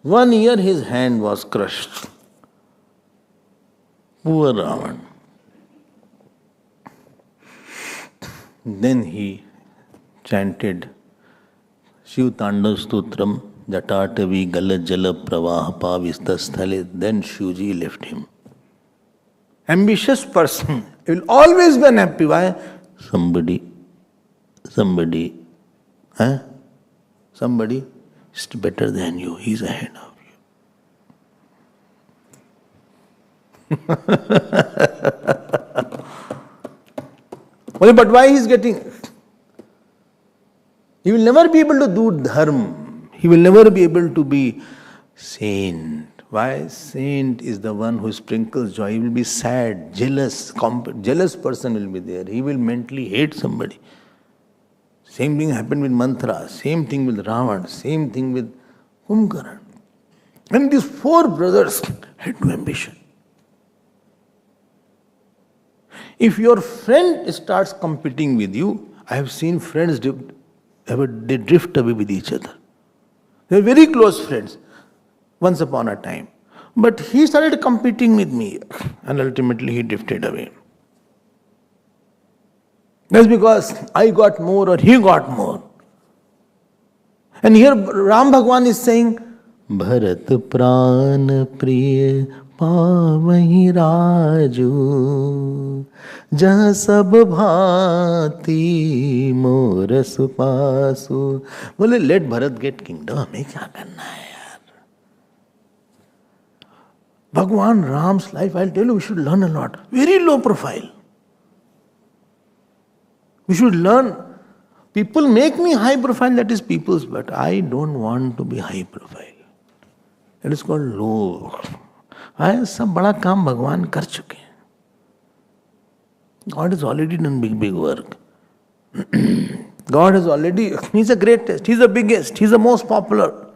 1 year his hand was crushed. Poor Ravan. Then he chanted Shiv Tandav Stotram Jatatavi Gala Jala Pravaha Pavistha. Then Shivji left him. Ambitious person will always be unhappy. Why? Somebody is better than you. He's ahead of you. Well, but why he's getting? He will never be able to do dharma. He will never be able to be saint. Why? Saint is the one who sprinkles joy. He will be sad, jealous. Jealous person will be there. He will mentally hate somebody. Same thing happened with Mantra. Same thing with Ravan. Same thing with Kumkaran. And these four brothers had no ambition. If your friend starts competing with you, I have seen friends they drift away with each other. They are very close friends once upon a time. But he started competing with me and ultimately he drifted away. That's because I got more or he got more. And here Ram Bhagwan is saying, Bharat Pran Priya Pavahi Raju Jah Sab Bhati Mor Supasu. Well, let Bharat get kingdom. हमें क्या करना है यार? Bhagwan Ram's life, I'll tell you, we should learn a lot. Very low profile. We should learn. People make me high profile, that is people's, but I don't want to be high profile. It is called low. I सब बड़ा काम भगवान कर चुके हैं. God has already done big work. God has already, He's the greatest, He's the biggest, He's the most popular.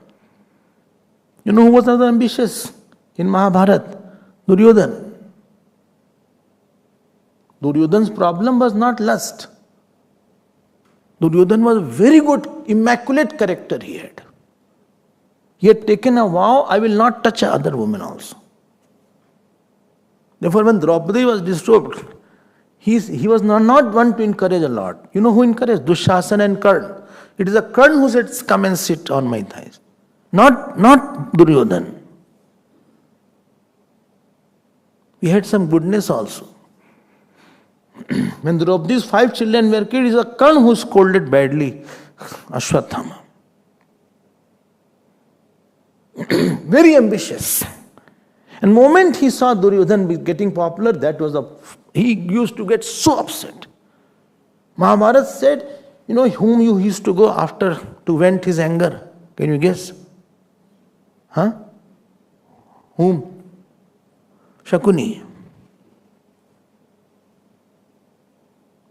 You know who was other ambitious in Mahabharata? Duryodhan. Duryodhan's problem was not lust. Duryodhan was a very good, immaculate character he had. He had taken a vow, I will not touch other woman also. Therefore, when Draupadi was disturbed, he was not one to encourage a lot. You know who encouraged? Dushasana and Karna. It is a Karna who said, come and sit on my thighs. Not Duryodhan. He had some goodness also. When Draupadi's 5 children were killed, it is a Karna who scolded badly Ashwathama. Very ambitious. And the moment he saw Duryodhan getting popular, he used to get so upset. Mahabharata said, you know whom you used to go after to vent his anger? Can you guess? Whom? Shakuni.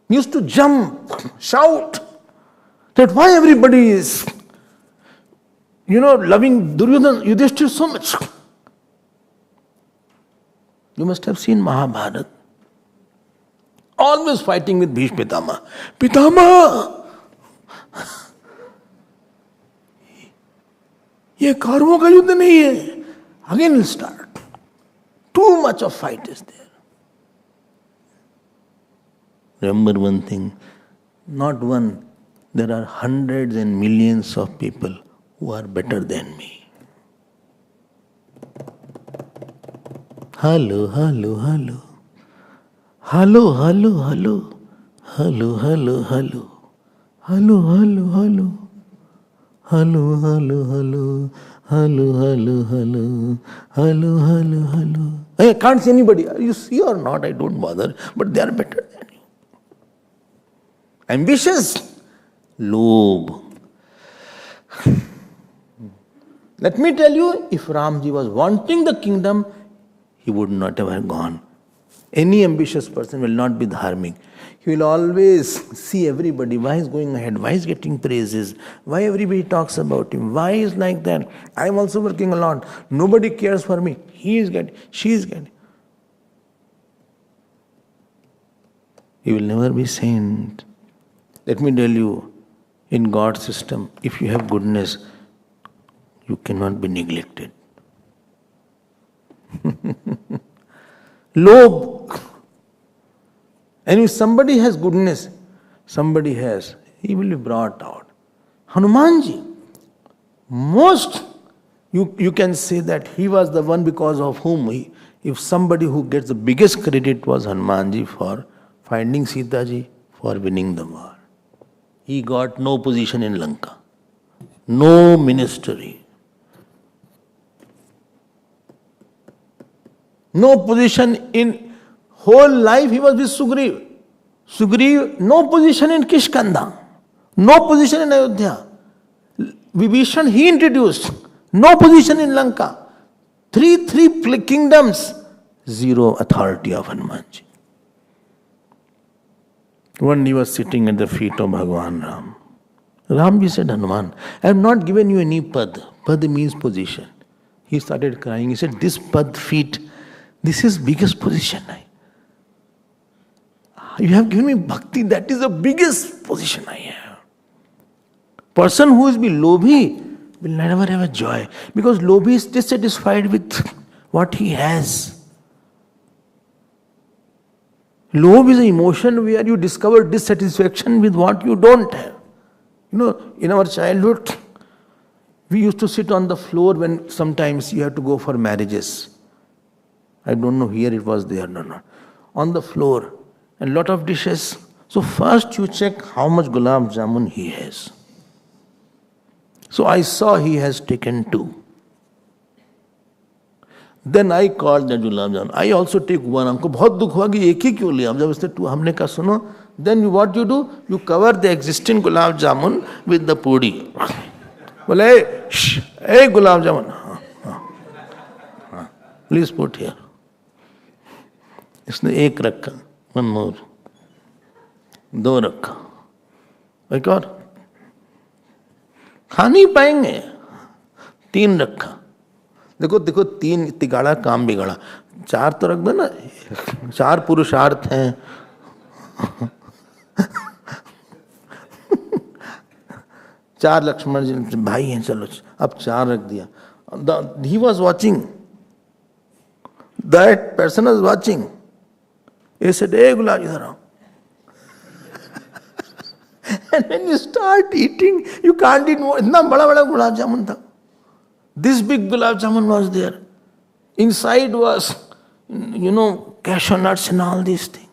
He used to jump, shout, that why everybody is, loving Duryodhan, Yudhishthira so much. You must have seen Mahabharata. Always fighting with Bhishma Pitama. Pitama! ये कौरवों का युद्ध नहीं है. Again will start. Too much of fight is there. Remember one thing, not one, there are hundreds and millions of people who are better than me. Hello, hello, hello. Hello, hello, hello. Hello, hello, hello. Hello, hello, hello. Hello, hello, hello. Hello, hello, hello. Hello, hello, hello. I can't see anybody. You see or not, I don't bother. But they are better than you. Ambitious. Lobe. Let me tell you, if Ramji was wanting the kingdom, he would not have gone. Any ambitious person will not be dharmic. He will always see everybody, why he's going ahead, why he's getting praises, why everybody talks about him, why he's like that. I'm also working a lot. Nobody cares for me. He is getting, she is getting. He will never be saint. Let me tell you, in God's system, if you have goodness, you cannot be neglected. Lobe. And if somebody has goodness, he will be brought out. Hanumanji, Most, you can say that he was the one because of whom if somebody who gets the biggest credit was Hanumanji for finding Sita ji, for winning the war. He got no position in Lanka, no ministry, no position in whole life. He was with Sugriv. Sugriv, no position in Kishkanda, no position in Ayodhya. Vibhishan he introduced, no position in Lanka. Three kingdoms, zero authority of Hanumanji. One day he was sitting at the feet of Bhagavan Ram. Ramji said, Hanuman, I have not given you any pad. Pad means position. He started crying. He said, this pad, feet, this is biggest position. You have given me bhakti, that is the biggest position I have. Person who is lobhi will never have a joy, because lobhi is dissatisfied with what he has. Lobh is an emotion where you discover dissatisfaction with what you don't have. In our childhood, we used to sit on the floor when sometimes you have to go for marriages. I don't know here it was there, no. On the floor, and lot of dishes. So first you check how much gulab jamun he has. So I saw he has taken 2. Then I called the gulab jamun. I also take 1. हमको बहुत दुख हुआ कि एक ही क्यों लिया? जब उसने 2 हमने कहा सुनो. Then what you do? You cover the existing gulab jamun with the pudi. बोले hey gulab jamun. Please put here. इसने 1 रखा. 1 more. 2 रखा. एक और. खा नहीं पाएंगे. 3 रखा. देखो 3 तिगाड़ा काम बिगाड़ा. 4 तो रख दो ना. 4 पुरुषार्थ हैं. 4 लक्ष्मण जी भाई हैं. चलो अब 4 रख दिया. He was watching. That person was watching. He said, hey gulab idhar aao. And when you start eating, you can't eat more. Itna bada gulab jamun tha. This big gulab jamun was there. Inside was, cashew nuts and all these things.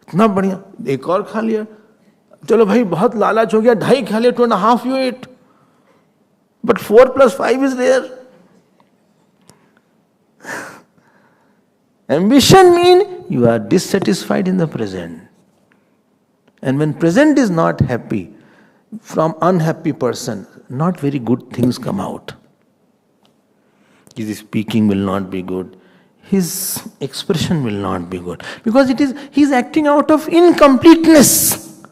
इतना बढ़िया. एक और खा लिया. चलो भाई बहुत लालच हो गया. 2.5 खा लिया. 2.5 you ate. But 4 plus 5 is there. Ambition means you are dissatisfied in the present. And when present is not happy, from unhappy person, not very good things come out. His speaking will not be good. His expression will not be good. Because he is acting out of incompleteness.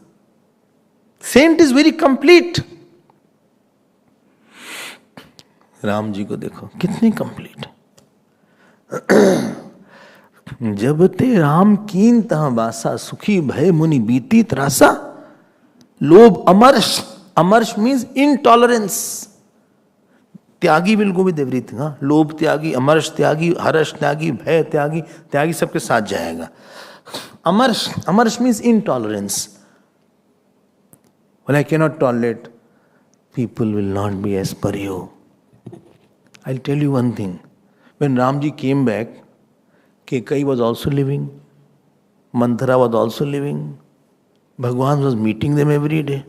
Saint is very complete. Ram ji को देखो कितनी complete. जब ते राम कीन तह बासा सुखी भय मुनि बीती त्रासा. लोभ अमर्ष. Amarsh means intolerance. Tyagi will go with everything. लोभ त्यागी, अमर्ष त्यागी, हर्ष त्यागी, भय त्यागी. त्यागी सबके साथ जाएगा. Amarsh means intolerance. Well, I cannot tolerate. People will not be as per you. I'll tell you one thing. When Ramji came back, Kekai was also living. Manthara was also living. Bhagwan was meeting them every day.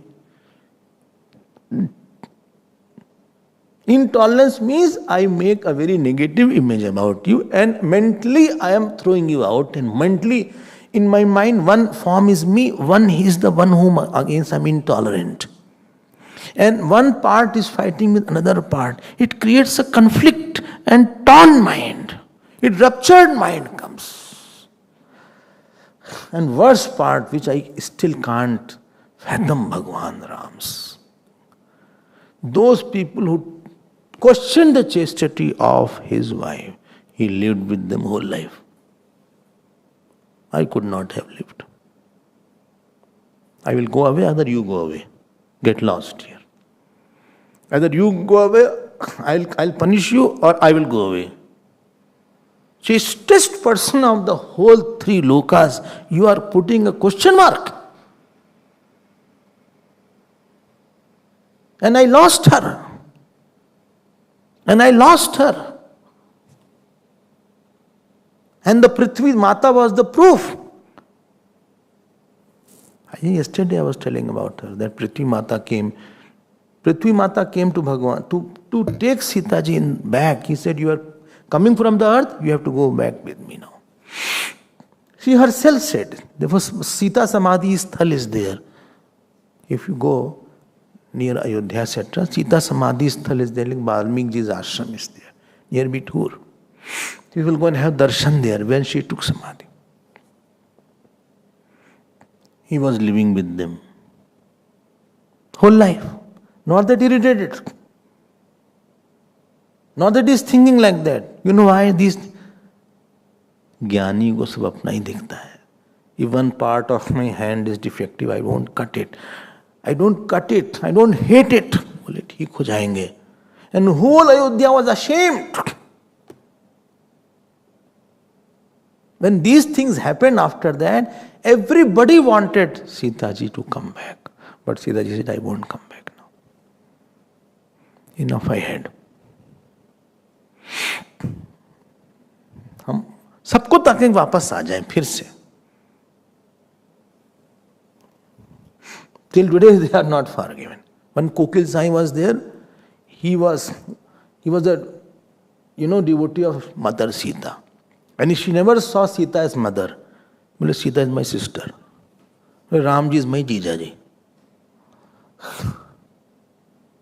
Intolerance means I make a very negative image about you and mentally I am throwing you out, and mentally in my mind one form is me, one is the one whom against I am intolerant. And one part is fighting with another part. It creates a conflict and torn mind. It ruptured mind comes. And worst part which I still can't fathom Bhagwan Ram's. Those people who questioned the chastity of his wife, he lived with them whole life. I could not have lived. I will go away, either you go away. Get lost here. Either you go away, I'll punish you, or I will go away. Chastest person of the whole 3 lokas, you are putting a question mark. And I lost her. And I lost her. And the Prithvi Mata was the proof. I think yesterday I was telling about her, that Prithvi Mata came to Bhagavan to take Sita ji back. He said, you are coming from the earth, you have to go back with me now. She herself said, there was Sita Samadhi Sthal is there. If you go near Ayodhya, etc., Sita Samadhi Sthal is there, like Valmiki ji's ashram is there, near Bithur. You will go and have darshan there when she took Samadhi. He was living with them whole life. Not that he regretted it. Not that he is thinking like that. You know why? These ज्ञानी को सब अपना ही दिखता है. If one part of my hand is defective, I won't cut it. I don't cut it. I don't hate it. बोले ठीक हो जाएंगे. And whole Ayodhya was ashamed. When these things happened after that, everybody wanted Sita ji to come back. But Sita ji said, I won't come back now. Enough I had. हम सबको ताकि वापस आ जाएं फिर से. Till today they are not forgiven. When Kokil Sai was there, he was a devotee of Mother Sita. And she never saw Sita as mother. Well, Sita is my sister. Ramji is my Jijaji.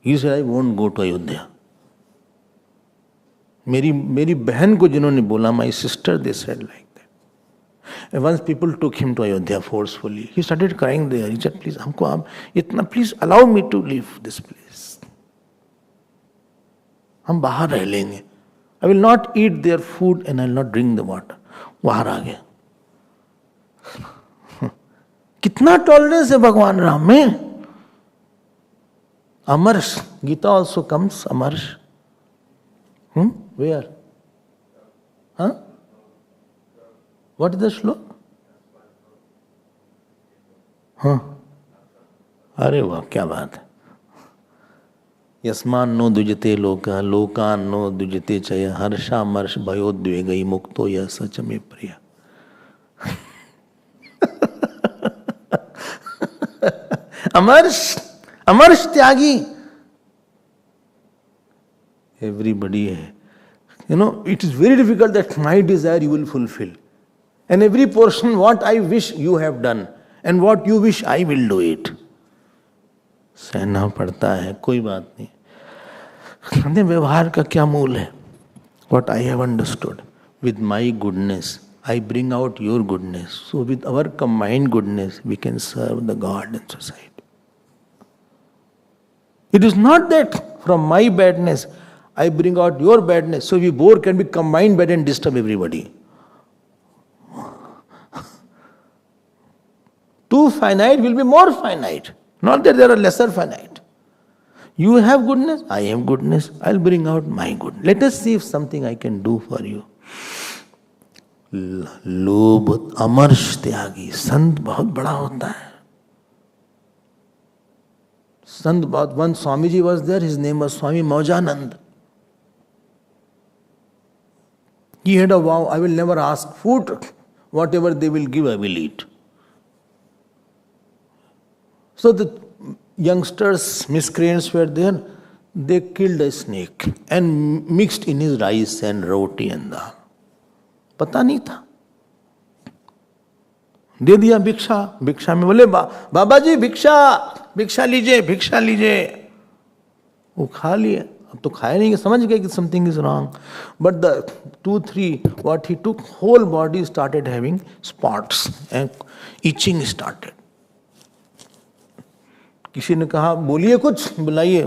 He said, I won't go to Ayodhya. मेरी बहन को जिन्होंने बोला, my sister, they said like that. And once people took him to Ayodhya forcefully, he started crying there. He said, please, please allow me to leave this place. हम बाहर रह लेंगे. I will not eat their food and I will not drink the water. बाहर आ गया. कितना tolerance है भगवान राम में. अमर्ष, Gita also comes अमर्ष. Where? Huh? What is the shlok? हाँ. अरे वाह, क्या बात है. यस्मान नो दुजते लोका लोकान नो दुजते चय हर्षा मर्ष भयोद्वेगई मुक्तो यह सच में प्रिय. अमर्ष त्यागी. Everybody, it is very difficult that my desire you will fulfill. And every portion, what I wish you have done, and what you wish I will do it. सहना पड़ता है, कोई बात नहीं. व्यवहार का क्या मूल है? What I have understood, with my goodness, I bring out your goodness. So with our combined goodness, we can serve the God and society. It is not that from my badness, I bring out your badness, so we both can be combined bad and disturb everybody. Too finite will be more finite. Not that there are lesser finite. You have goodness, I have goodness, I'll bring out my goodness. Let us see if something I can do for you. लोभ अमर्ष त्यागी. संत बहुत बड़ा होता है. संत बहुत. One Swamiji was there, his name was Swami Maujanand. He had a vow, I will never ask food. Whatever they will give, I will eat. So the youngsters, miscreants were there. They killed a snake and mixed in his rice and roti and dal. पता नहीं था. दे दिया भिक्षा. भिक्षा में बोले बाबा जी भिक्षा लीजिए. वो खा लिए. अब तो खाया नहीं, समझ गए कि something is wrong. But the 2-3 what he took, whole body started having spots and itching started. किसी ने कहा बोलिए कुछ, बुलाइए.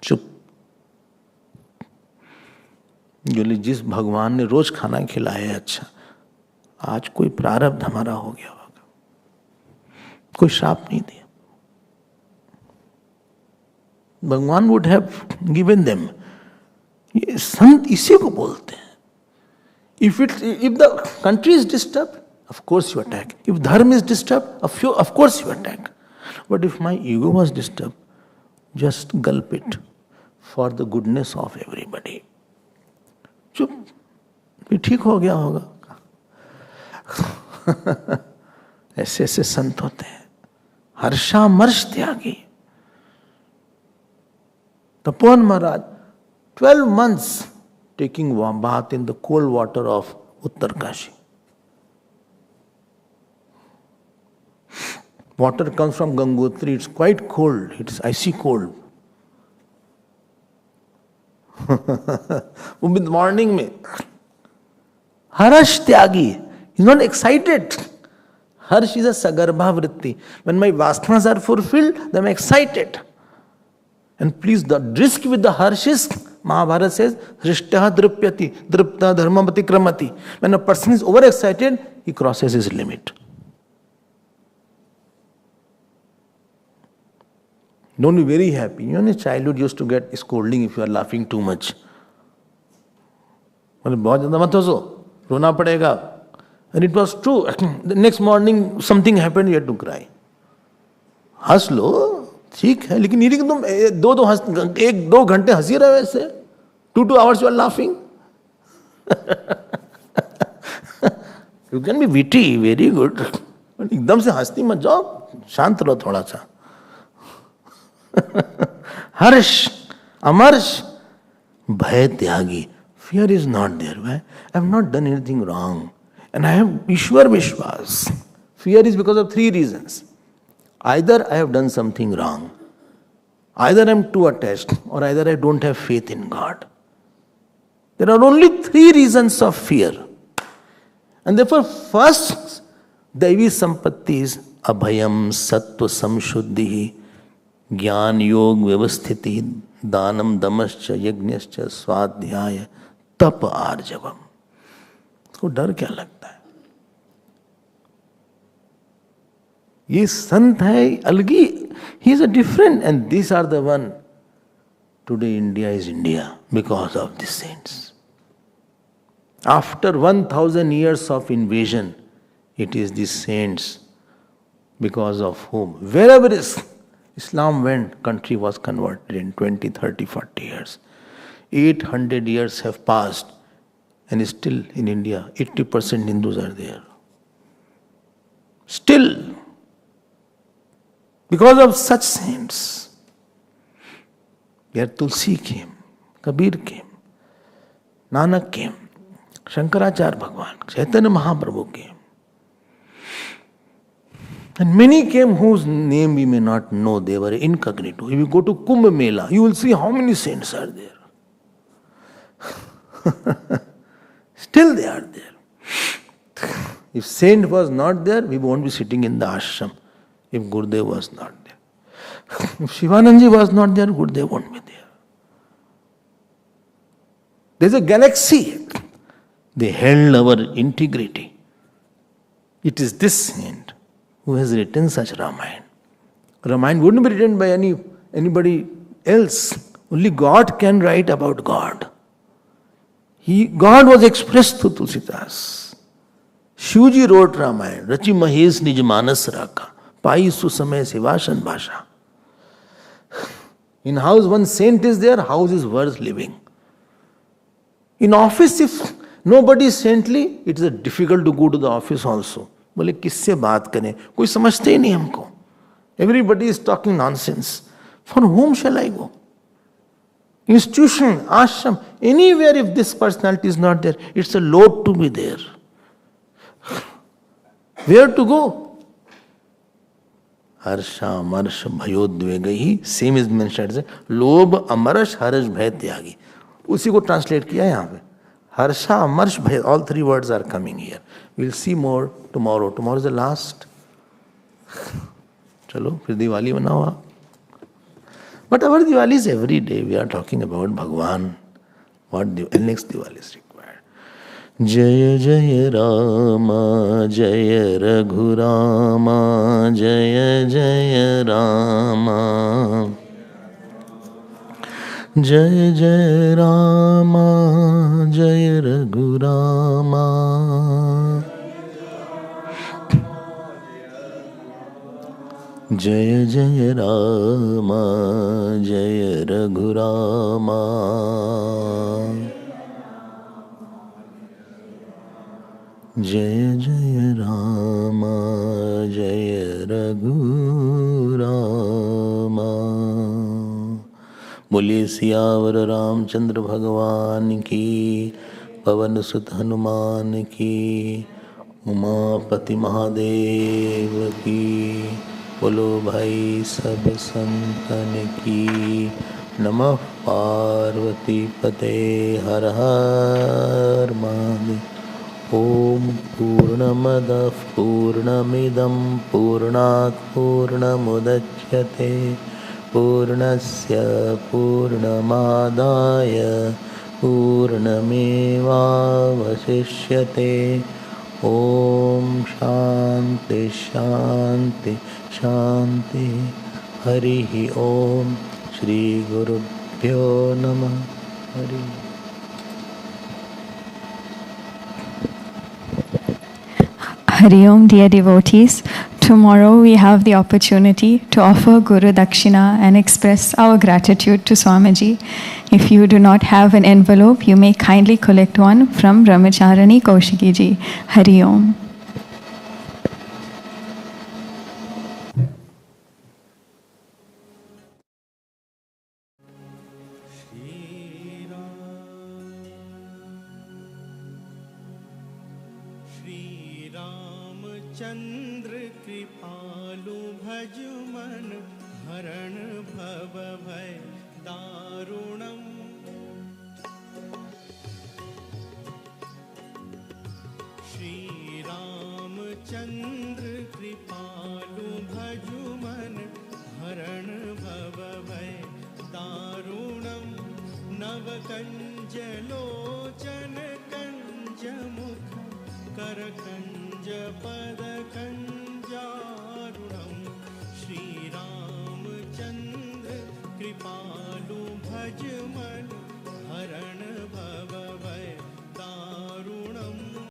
चुप. बोले जिस भगवान ने रोज खाना खिलाया, अच्छा आज कोई प्रारब्ध हमारा हो गया होगा. कोई श्राप नहीं दिया. भगवान would have given them. ये संत इसी को बोलते हैं. If the country is disturbed, of course you attack. If dharma is disturbed, of course you attack. But if my ego was disturbed, just gulp it for the goodness of everybody. चुप, भी ठीक हो गया होगा. ऐसे ऐसे संत होते हैं, हर्षामर्ष त्यागी. तपोवन महाराज 12 months taking bath in the cold water of Uttarkashi. Water comes from Gangotri, it's quite cold, it's icy cold. वो mid morning में हर्ष त्यागी, he's not excited. Harsh is a sagarbha vritti. When my vasanas are fulfilled, then I'm excited. And please, the risk with the harsh is, Mahabharata says, Hrishtah drupyati, drupta dharmamati kramati. When a person is overexcited, he crosses his limit. Don't be very happy. You know, in childhood used to get scolding if you are laughing too much. बहुत ज़्यादा मत हंसो, रोना पड़ेगा. And it was true. The next morning something happened, you had to cry. हंस लो, ठीक है, लेकिन ये कि तुम एक दो घंटे हंसी रहे वैसे. 2 hours you are laughing. You can be witty, very good. But एकदम से हंसती मत जाओ, शांत रहो थोड़ा सा. हर्ष, अमर्ष, भय त्यागी. Fear is not there. Why? I have not done anything wrong. And I have Ishwar Vishwas. Fear is because of 3 reasons. Either I have done something wrong, either I am too attached, or either I don't have faith in God. There are only 3 reasons of fear. And therefore, first, Daivi Sampatti is Abhayam, Sattva Samshuddhi, Gyan Yog Vyavasthiti, Danam Damascha, Yajnascha, Swadhyaya, Tap Arjavam. उसको डर क्या लगता है? ये संत है अलगी. He is a different, and these are the one. Today India is India because of these saints. After 1000 years of invasion, it is these saints because of whom, wherever Islam went, country was converted in 20, 30, 40 years. 800 years have passed. And still in India, 80% Hindus are there. Still, because of such saints, where Tulsi came, Kabir came, Nanak came, Shankaracharya Bhagwan, Chaitanya Mahaprabhu came. And many came whose name we may not know, they were incognito. If you go to Kumbh Mela, you will see how many saints are there. Still they are there. If saint was not there, we won't be sitting in the ashram. If Gurudev was not there. If Shivananji was not there, Gurudev won't be there. There's a galaxy. They held our integrity. It is this saint who has written such Ramayana. Ramayana wouldn't be written by anybody else. Only God can write about God. God was expressed through Tulsidas. Shivji wrote Ramayana. Rachi Mahesh Nij Manas Raka. Pai Susamay Sivashan Bhasha. In house, one saint is there, house is worth living. In office, if nobody is saintly, it is difficult to go to the office also. बोले किससे बात करें? कोई समझते ही नहीं हमको. Everybody is talking nonsense. For whom shall I go? Institution, ashram, anywhere if this personality is not there, it's a load to be there. Where to go? Harsha, Marsha, Bhayodvegahi, same is mentioned as Lobh, Amarash, Harash, Bhay, Tyagi. उसी को translate किया यहाँ पे. Harsha, Amarsh, Bhay, all 3 words are coming here. We'll see more tomorrow. Tomorrow is the last. चलो फिर दिवाली मनाओ आप. But our Diwali is every day. We are talking about Bhagwan. What next Diwali is required? Jaya Jaya Rama, Jaya Raghu Rama, Jaya Jaya Rama. Jaya Jaya Rama, Jaya Raghu Rama. जय जय राम जय रघुरामा जय जय राम जय रघुरामा। बोलिए सियावर रामचंद्र भगवान की, पवन सुत हनुमान की, उमापति महादेव की। बोलो भाई सब संतन की। नमः पार्वती पते हर हर महादेव। ओम पूर्णमदः पूर्णमिदं पूर्णात् पूर्णमुदच्यते पूर्णस्य पूर्णमादाय पूर्णमेवावशिष्यते। ओम शांति शांति शांति। हरि ओम। श्री गुरुभ्यो नमः। Hari. Hari Om, dear devotees. Tomorrow we have the opportunity to offer Guru Dakshina and express our gratitude to Swamiji. If you do not have an envelope, you may kindly collect one from Brahmacharani Kaushiki ji. Hari Om. चंद्र कृपालु भज मन हरण भव भय दारुणम्। श्री रामचंद्र कृपालु भज मन हरण भव भय दारुणम्। नव कंज लोचन कंज मुख कर कंज पद कंजारुणम्। श्री रामचंद्र कृपालु भज मन